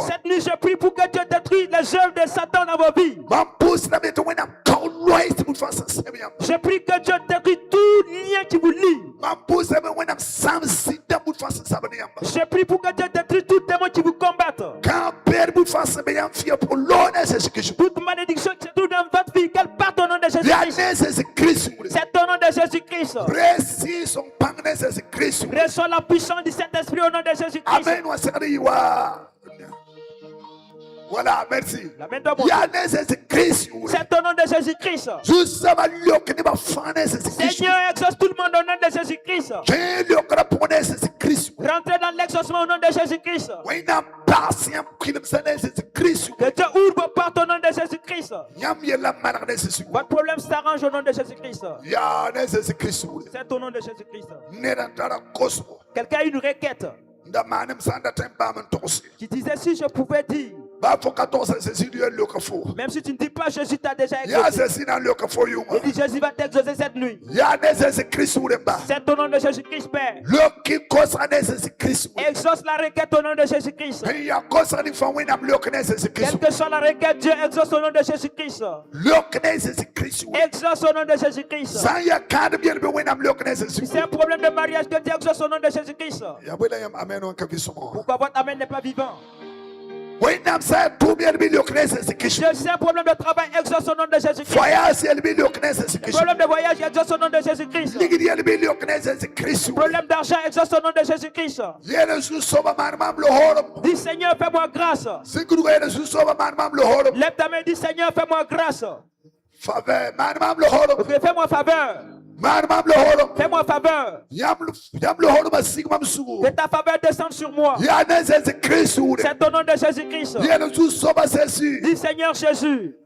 Cette nuit, je prie pour que Dieu détruise les œuvres de Satan dans vos vies. Je prie que Dieu détruise tout lien qui vous lie. Je prie pour que Dieu détruise tout démon qui vous combattent. Toute malédiction qui se trouve dans votre vie, qu'elle parte au nom de Jésus-Christ. C'est au nom de Jésus-Christ. Reçois la puissance du Saint-Esprit au nom de Jésus-Christ. Voilà, merci. C'est au nom de Jésus-Christ. Seigneur, exauce tout le monde au nom de Jésus-Christ. Rentrez dans l'exaucement au nom de Jésus-Christ. Que Dieu ouvre vos portes au nom de Jésus-Christ. Votre problème s'arrange au nom de Jésus-Christ. C'est au nom de Jésus-Christ. Quelqu'un a une requête qui disait si je pouvais dire. Même si tu ne dis pas Jésus t'a déjà exaucé. Il dit Jésus va t'exaucer cette nuit. C'est au nom de Jésus-Christ, Père. Exauce la requête au nom de Jésus-Christ. Quelle que soit la requête, Dieu exauce au nom de Jésus-Christ. Exauce au nom de Jésus-Christ. Si c'est un problème de mariage, que Dieu exauce au nom de Jésus-Christ. Pourquoi votre amen n'est pas vivant? Je sais un problème de travail, exauce au nom de Jésus-Christ. Problème de voyage, exauce au nom de Jésus-Christ. Problème d'argent, exauce au nom de Jésus-Christ. Dis Seigneur, fais-moi grâce. Lève ta main, dis Seigneur, fais-moi grâce. Fais-moi faveur. Fais-moi faveur. Que ta faveur descende sur moi. C'est au nom de Jésus-Christ. Dis Seigneur Jésus.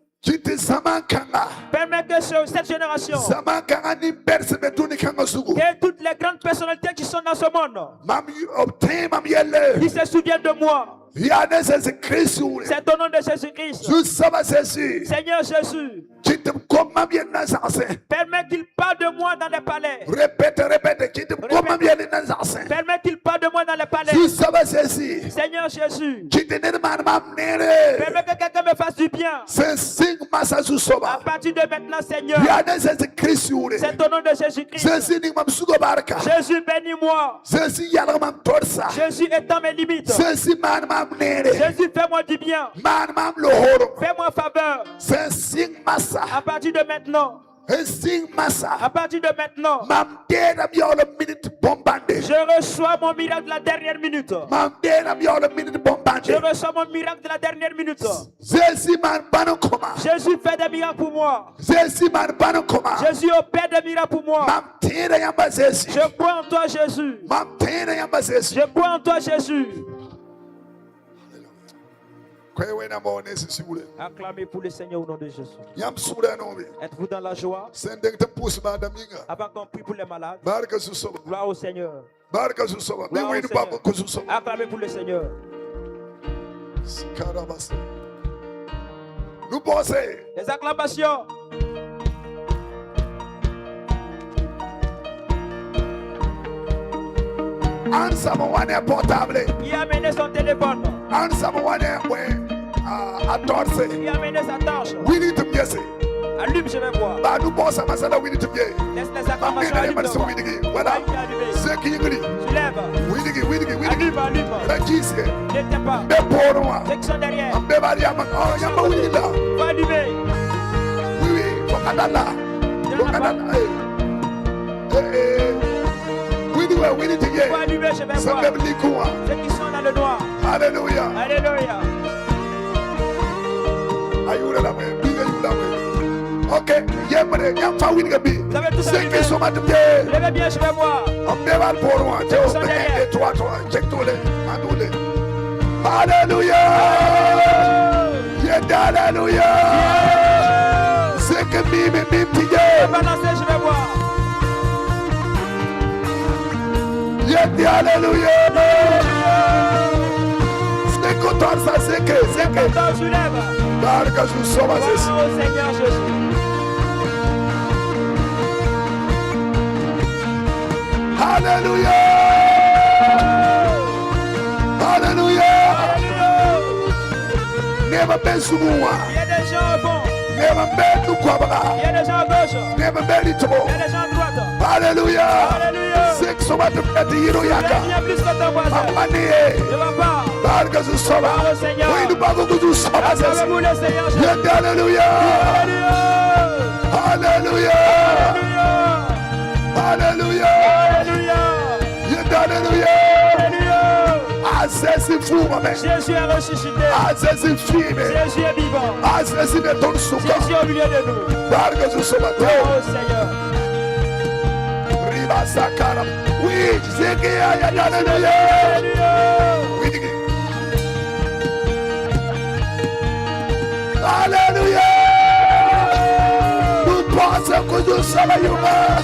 Permets que cette génération, que toutes les grandes personnalités qui sont dans ce monde, qui se souviennent de moi. C'est au nom de Jésus-Christ. Seigneur Jésus, permets qu'il parle de moi dans les palais. Permets qu'il parle de moi dans les palais. Seigneur Jésus, permets que quelqu'un me fasse du bien. À partir de maintenant, Seigneur, c'est au nom de Jésus-Christ. Jésus, bénis-moi. Jésus, étend mes limites. Jésus, fais-moi du bien. Fais-moi faveur. À partir de maintenant. À partir de maintenant, je reçois mon miracle de la dernière minute. Je reçois mon miracle de la dernière minute. Jésus fait des miracles pour moi. Jésus opère des miracles pour moi. Je crois en toi, Jésus. Je crois en toi, Jésus. Acclamez pour le Seigneur au nom de Jésus. Êtes-vous dans la joie? Avant qu'on prie pour les malades. Gloire au Seigneur. Gloire au Seigneur. Acclamez pour le Seigneur. Nous pensons. Les acclamations. Qui a amené son téléphone? Qui a amené sa torche? Allume, je vais voir. Bah, nous pensons à ça, we need to get. Laisse les acclamations allumer. Voilà. C'est qui est Tu lèves. Allume, allume. N'étais pas. Ceux qui sont derrière. Faut allumer. Oui, faut allumer, je vais voir. Ceux qui sont dans le noir. Alléluia. Alléluia. Ok, vous avez tous allumé. Levez bien, je vais voir. Alléluia. Alléluia. C'est que mime. Balancer, je vais voir. Alléluia. C'est content ça, c'est que. Content, je lève. Barca, je sois au Seigneur Jésus. Alléluia. Alléluia. Never been so Il y a des gens au fond. Never been to Kwabara. Il y a des gens à gauche. Never been to Il y a des gens à droite. Alléluia. Alléluia. C'est que ça va te faire dire Il y a plus que ton voisin. Je ne vais pas. Barca, je sois au Seigneur. Oui, nous parlons de tout ça. Acclamez-vous le Seigneur Jésus. Alléluia. Alléluia. Alléluia. Alléluia. Alléluia. Jésus est ressuscité. Jésus est vivant. Jésus est au milieu de nous. Oh Seigneur. Oui, c'est qu'il y a Alléluia. Alléluia. Nous pensons que nous sommes humains.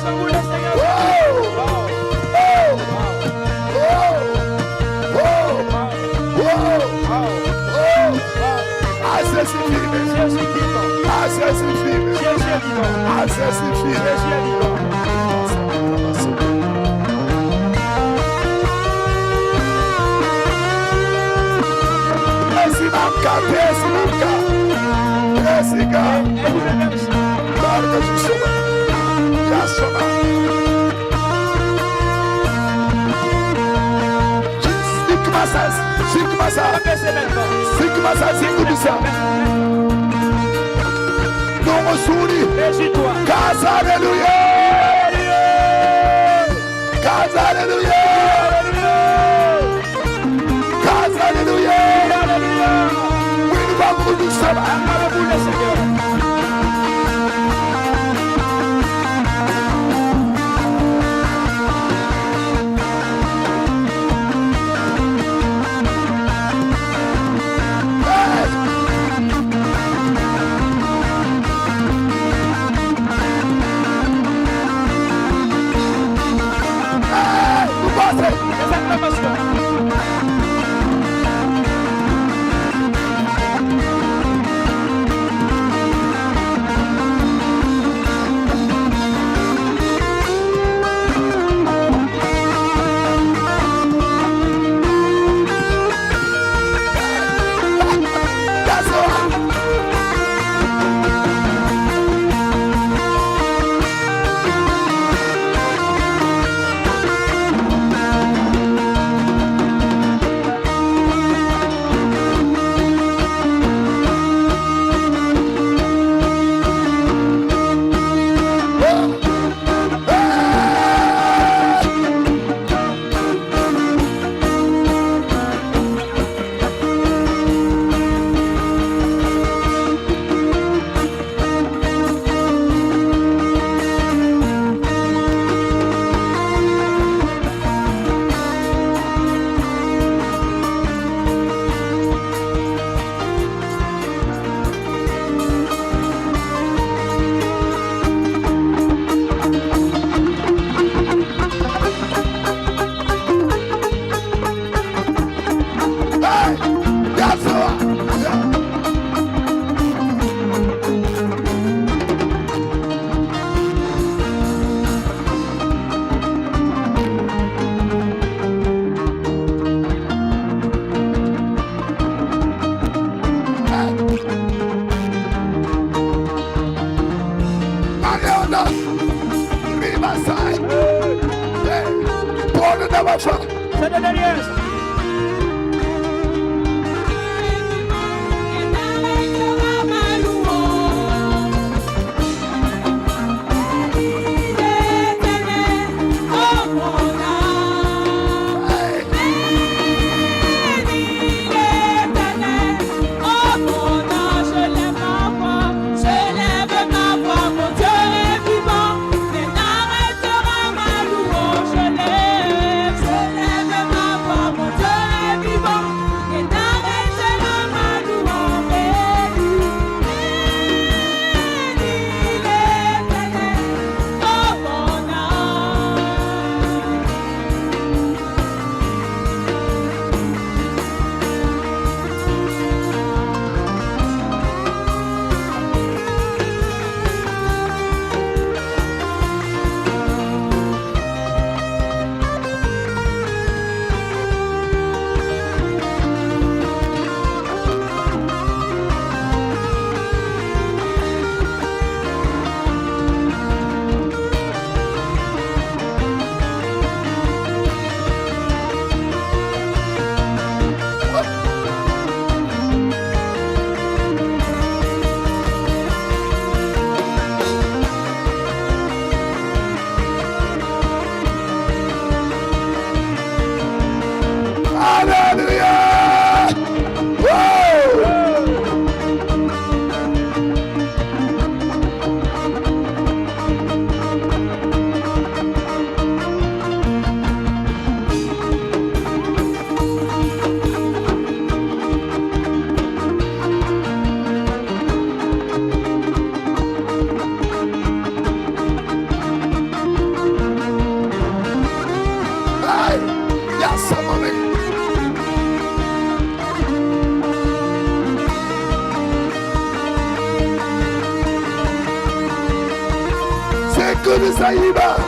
bafa. C'est de l'alliance.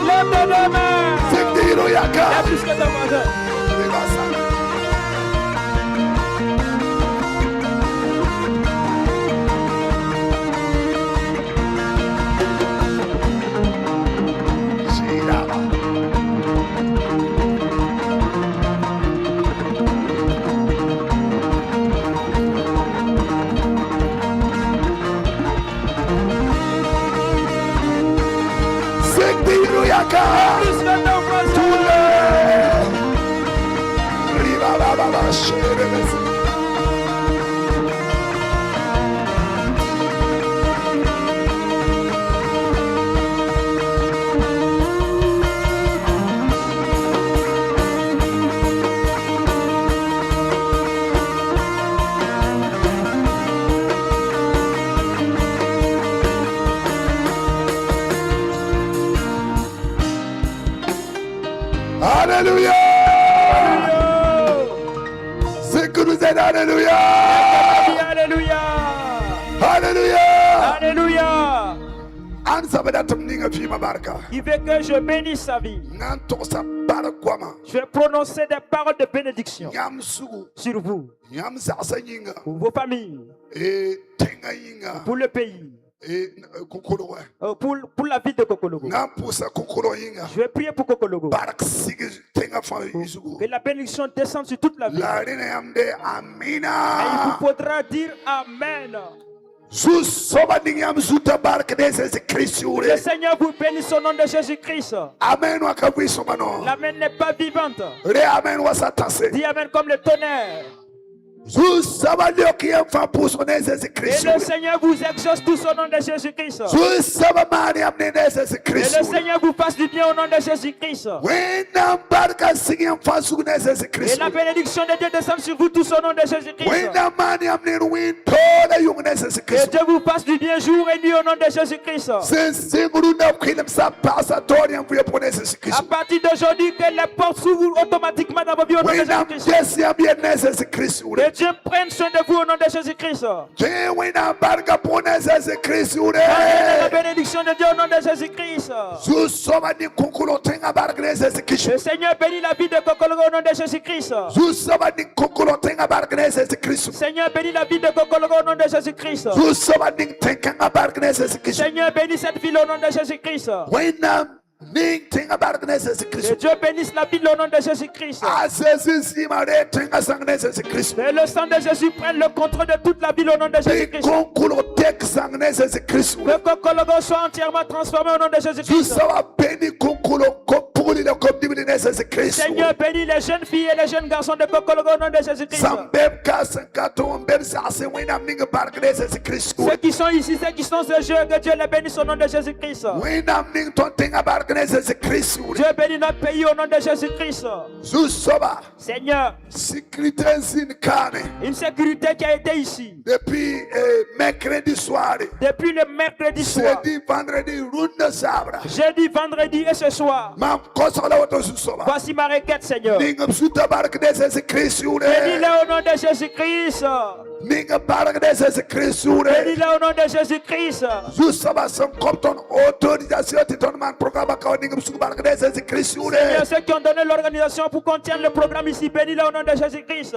Lève les deux mains. Il y a plus que ton voisin. Alléluia. C'est que nous aide. Alléluia. Alléluia. Alléluia. Alléluia. Il veut que je bénisse sa vie. Je vais prononcer des paroles de bénédiction sur vous, pour vos familles, pour le pays, pour la ville de Kokologo. Je vais prier pour Kokologo. Que la bénédiction descende sur toute la ville. Et il vous faudra dire Amen. Le Seigneur vous bénisse au nom de Jésus-Christ. L'amen n'est pas vivante. Dis Amen comme le tonnerre. Et le Seigneur vous exauce tous au nom de Jésus-Christ. Et le Seigneur vous fasse du bien au nom de Jésus-Christ. Et la bénédiction de Dieu descend sur vous tous au nom de Jésus-Christ. Que Dieu vous fasse du bien jour et nuit au nom de Jésus-Christ. À partir d'aujourd'hui, que les portes s'ouvrent automatiquement dans vos vies au nom de Jésus-Christ. Que Dieu prenne soin de vous au nom de Jésus-Christ. La bénédiction de Dieu au nom de Jésus-Christ. Le Seigneur bénit la vie de Kokologo au nom de Jésus-Christ. Seigneur bénit la vie de Kokologo au nom de Jésus-Christ. Seigneur bénit cette ville au nom de Jésus-Christ. Que Dieu bénisse la ville au nom de Jésus-Christ. Que le sang de Jésus prenne le contrôle de toute la ville au nom de Jésus-Christ. Que Kokologo soit entièrement transformé au nom de Jésus-Christ. Seigneur, bénis les jeunes filles et les jeunes garçons de Kokologo au nom de Jésus-Christ. Ceux qui sont ici, ceux qui sont ce jeu, que Dieu les bénisse au nom de Jésus-Christ. Dieu bénit notre pays au nom de Jésus-Christ. Seigneur, une sécurité qui a été ici depuis mercredi soir. Depuis le mercredi soir. Jeudi, vendredi et ce soir. Voici ma requête, Seigneur. Bénis-les au nom de Jésus-Christ. Bénis-les au nom de Jésus-Christ. Seigneur, ceux qui ont donné l'organisation pour qu'on tienne le programme ici, bénis-les au nom de Jésus-Christ.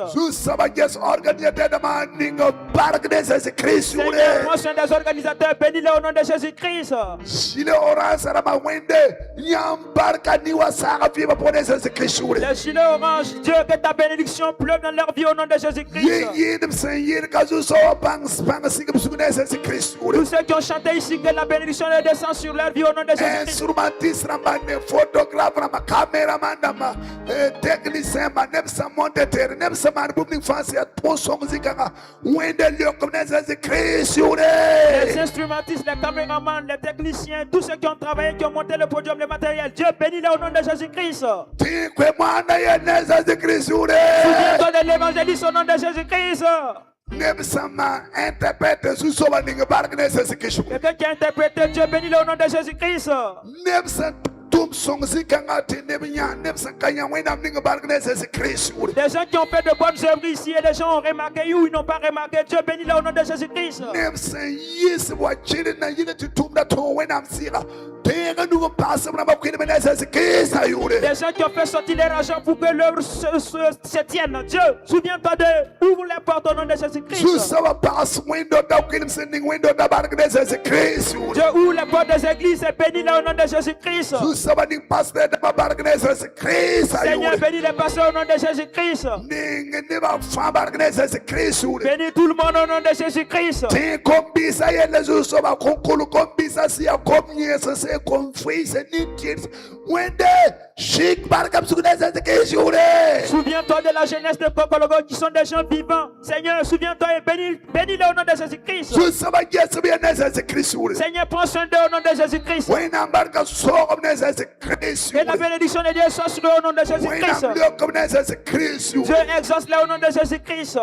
Seigneur, prends soin des organisateurs, bénis-les au nom de Jésus-Christ. Les gilets orange, Dieu, que ta bénédiction pleuve dans leur vie au nom de Jésus-Christ. Tous ceux qui ont chanté ici, que la bénédiction les descend sur leur vie au nom de Jésus-Christ. Les instrumentistes, les caméramans, les techniciens, tous ceux qui ont travaillé, qui ont monté le podium, le matériel, Dieu bénis-les au nom de Jésus-Christ. Souviens-toi de l'évangéliste au nom de Jésus-Christ. Quelqu'un qui a interprété, Dieu bénis-le au nom de Jésus-Christ. Des gens qui ont fait de bonnes œuvres ici et des gens ont remarqué ou ils n'ont pas remarqué. Dieu bénis-le au nom de Jésus-Christ. Des gens qui ont fait sortir l'argent pour que l'œuvre se tienne. Dieu, souviens-toi de ouvre les portes au nom de Jésus-Christ. Dieu ouvre les portes des églises et bénis-les au nom de Jésus-Christ. Seigneur, bénis les pasteurs au nom de Jésus-Christ. Bénis tout le monde au nom de Jésus-Christ. Souviens-toi de la jeunesse de Kokologo qui sont des gens vivants. Seigneur, souviens-toi et bénis-les au nom de Jésus-Christ. Seigneur, prends soin d'eux au nom de Jésus-Christ. Que la bénédiction de Dieu soit sur eux au nom de Jésus-Christ. Dieu exauce-les au nom de Jésus-Christ.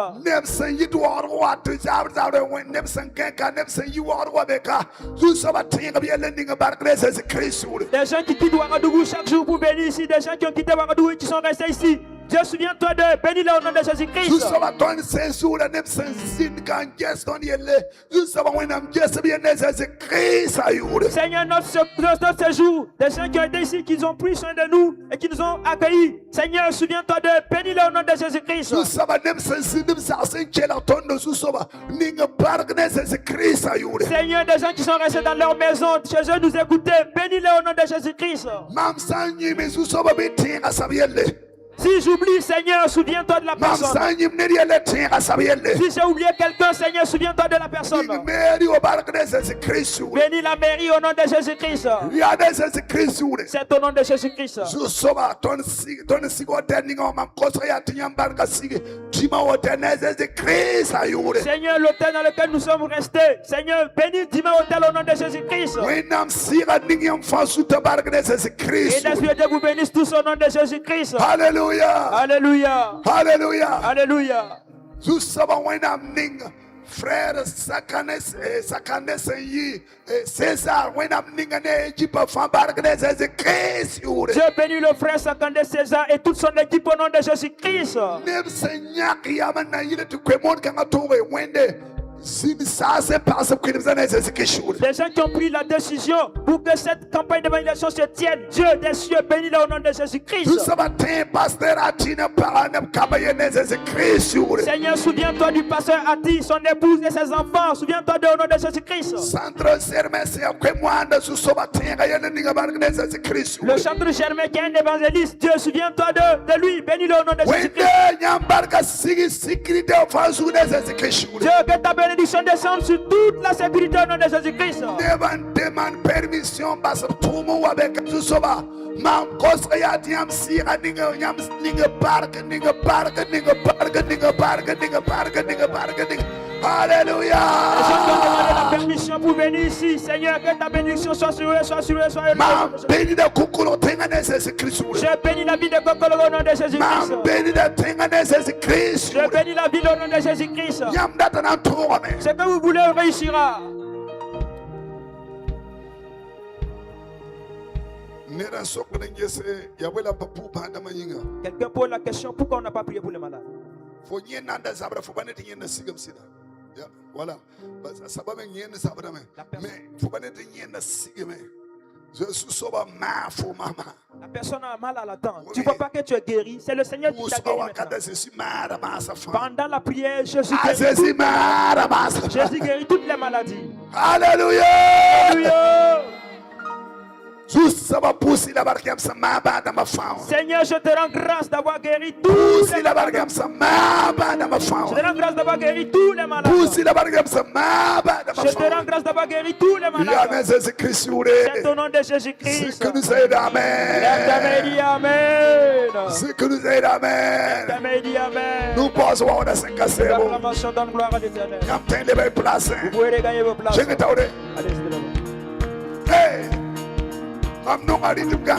Des gens qui quittent Ouagadougou chaque jour pour bénir ici. Des gens qui ont quitté Ouagadougou et qui sont restés ici. Dieu, souviens-toi de bénis-les au nom de Jésus-Christ. Seigneur, notre séjour, des gens qui ont été ici, qui ont pris soin de nous et qui nous ont accueillis. Seigneur, souviens-toi de bénis-les au nom de Jésus-Christ. Seigneur, des gens qui sont restés dans leur maison, chez eux nous écouter, bénis-les au nom de Jésus-Christ. Si j'oublie, Seigneur, souviens-toi de la personne. Si j'ai oublié quelqu'un, Seigneur, souviens-toi de la personne. Bénis la mairie au nom de Jésus-Christ. C'est au nom de Jésus-Christ. Seigneur, l'hôtel dans lequel nous sommes restés. Seigneur, bénis Dima Hôtel au nom de Jésus-Christ. Et l'Esprit de vous bénisse tous au nom de Jésus-Christ. Alléluia. Alléluia. Alléluia. Alléluia. Frère César, Dieu bénit le frère Sakandé César et toute son équipe au nom de Jésus-Christ. Les gens qui ont pris la décision pour que cette campagne d'évangélisation se tienne. Dieu des cieux bénis au nom de Jésus-Christ. Seigneur, souviens-toi du pasteur Ati, son épouse et ses enfants. Souviens-toi au nom de Jésus-Christ. Le chantre Germain qui est un évangéliste. Dieu, souviens-toi de lui. Bénis-le au nom de Jésus-Christ. Dieu, que ta bénédiction descende sur toute la sécurité au nom de Jésus-Christ. Demande permission parce que tout le monde avec tout ça. Alléluia. Les gens qui ont demandé la permission pour venir ici, Seigneur, que ta bénédiction soit sur eux, soit sur eux, soit sur eux. Je bénis la vie de Kokolo au nom de Jésus-Christ. Je bénis la vie au nom de Jésus-Christ. Ce que vous voulez réussira. Quelqu'un pose la question, pourquoi on n'a pas prié pour les malades? Voilà. La personne a mal à la dent. Tu ne vois pas que tu es guéri. C'est le Seigneur qui t'a guéri maintenant. Pendant la prière, Jésus guérit toutes les maladies. Alléluia. Alléluia. Seigneur, je te rends grâce d'avoir guéri tous les malades. Je te rends grâce d'avoir guéri tous les malades. Je te rends grâce d'avoir guéri tous les malades. C'est au nom de Jésus-Christ. C'est que nous aide, amen. C'est que nous aide, amen. Nous passons à la cinquième. Vous pouvez regagner vos places. Allez-y là-bas. Hey! I'm not ready to go.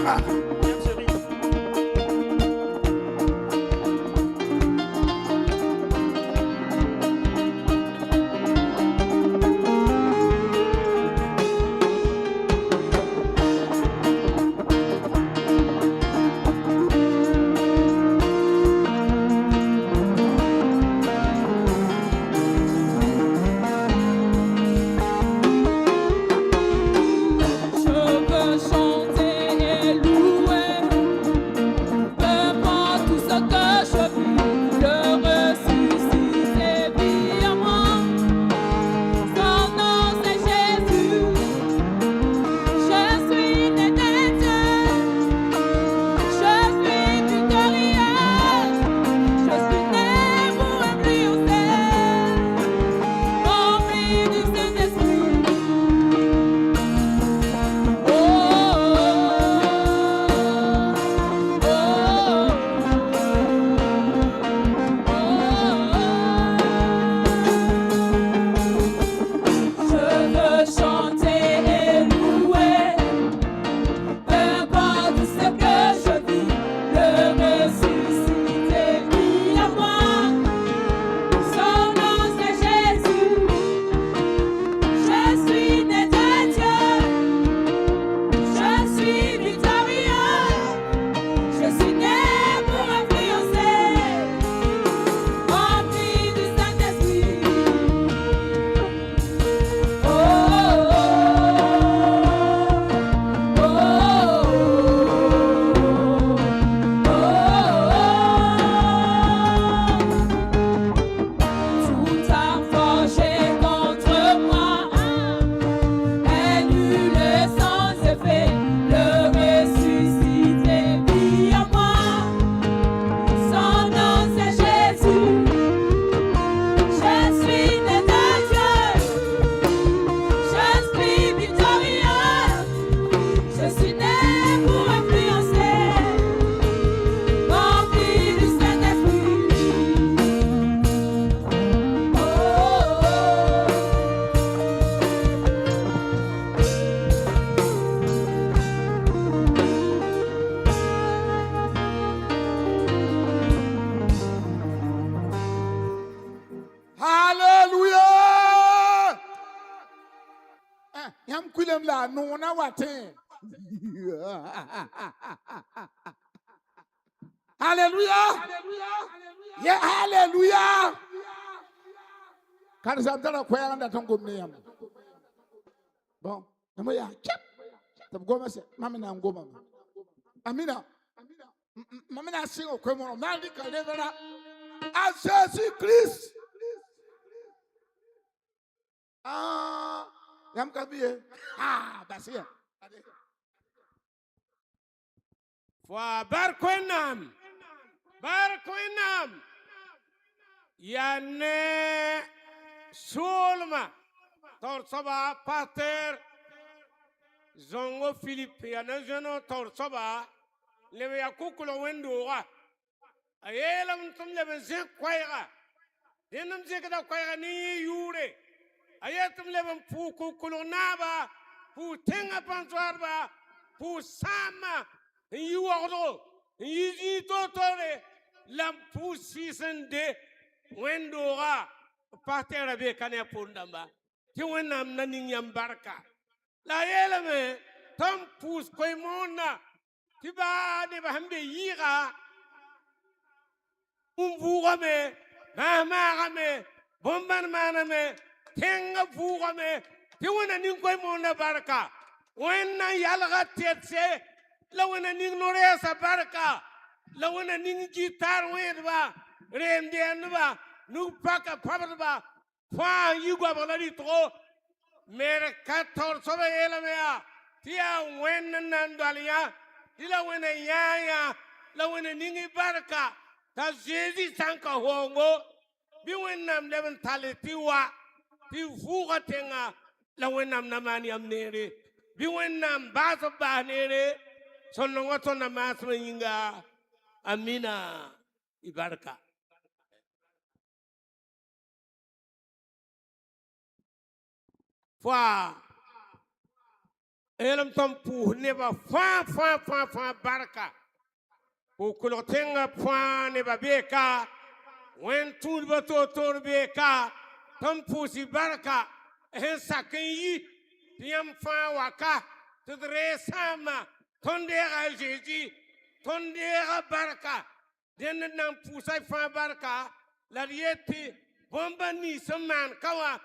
Hallelujah. Yeah, hallelujah. Quand j'entends quoi on a ton gomme bon moi ya chap tu gomme c'est mamina ngoma amina mamina singo quoi mon nandi ka levera à Jésus-Christ yam kabiye basia Wa barkoinam Yane Sulma Torsoba Pater Zongo Philippe Yana Jono Torsoba Leve Yakukulo Wendura Ayelam Tum Leve Zekwaira Denum Zekada Kwaira Ni Yure Ayatum Levem Pukukulo Naba Pu Tenga Panzarba Pu Sama Yuoro Yizito Tore Lampu season de Wendora Pater be Kane Pundamba Tiwenam Naning Barka La Yelame Tom Pus Koimona Tiba de Bahambe Yira Umburame Bahamarame Bombarmaname Tenga Furame Tiwena Ninkoimona Barka Wena Yalga Tetse Lawena Ning Noresa Barka Lawena Ning Gitar Wedba Rendianba Nupaka Pababa Fa Yugabalari Tro Mercator Soba Elamea Tia Wena Nandalia Tila Wena Yaya Lawena Ningi Barka Ta Jezi Sanka Hongo Biwenam Levan Taletiwa Tifuga Tenga Lawenam Namani Amnere Biwenam Baso Banere Sonongotona Maswinga Amina Ibarka Fa Elam Tompu never fa barka Ukulotenga fa never beka when Turbato Torbeka Tompu si barka and Sakin Tiam fa waka to the resama Tondera Jeji Tondera barka then the Nampusai fa barka Larieti Bombani some man kawa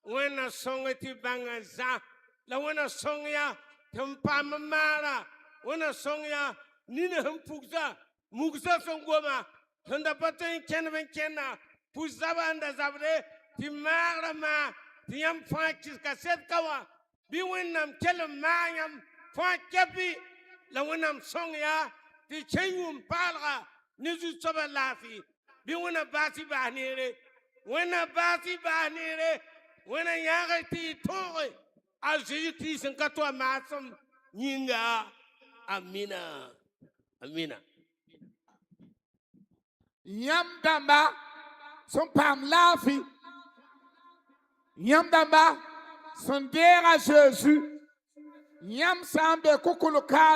when a song at Bangaza, la when a song ya, Tempamara, when a song ya, Nina Humpugza, Mugza Songoma, Tundapatan Kenavan Kena, Puzaba and the Zabre, Timarama, Tiam Fakis Cassette Kawa, Biwinam Telemayam, Fak Kapi, la when I'm song ya, the Chayum Palra, Nizu Soba Lafi, Biwina Bati Banere, when a Bati Banere. When I yagati tore, as Jésus-Christ and Katoa Massam, Yinga, Amina, Yam Damba, son pam lafi, Yam Damba, son der à Jésus, Yam Sambe Kokoloka.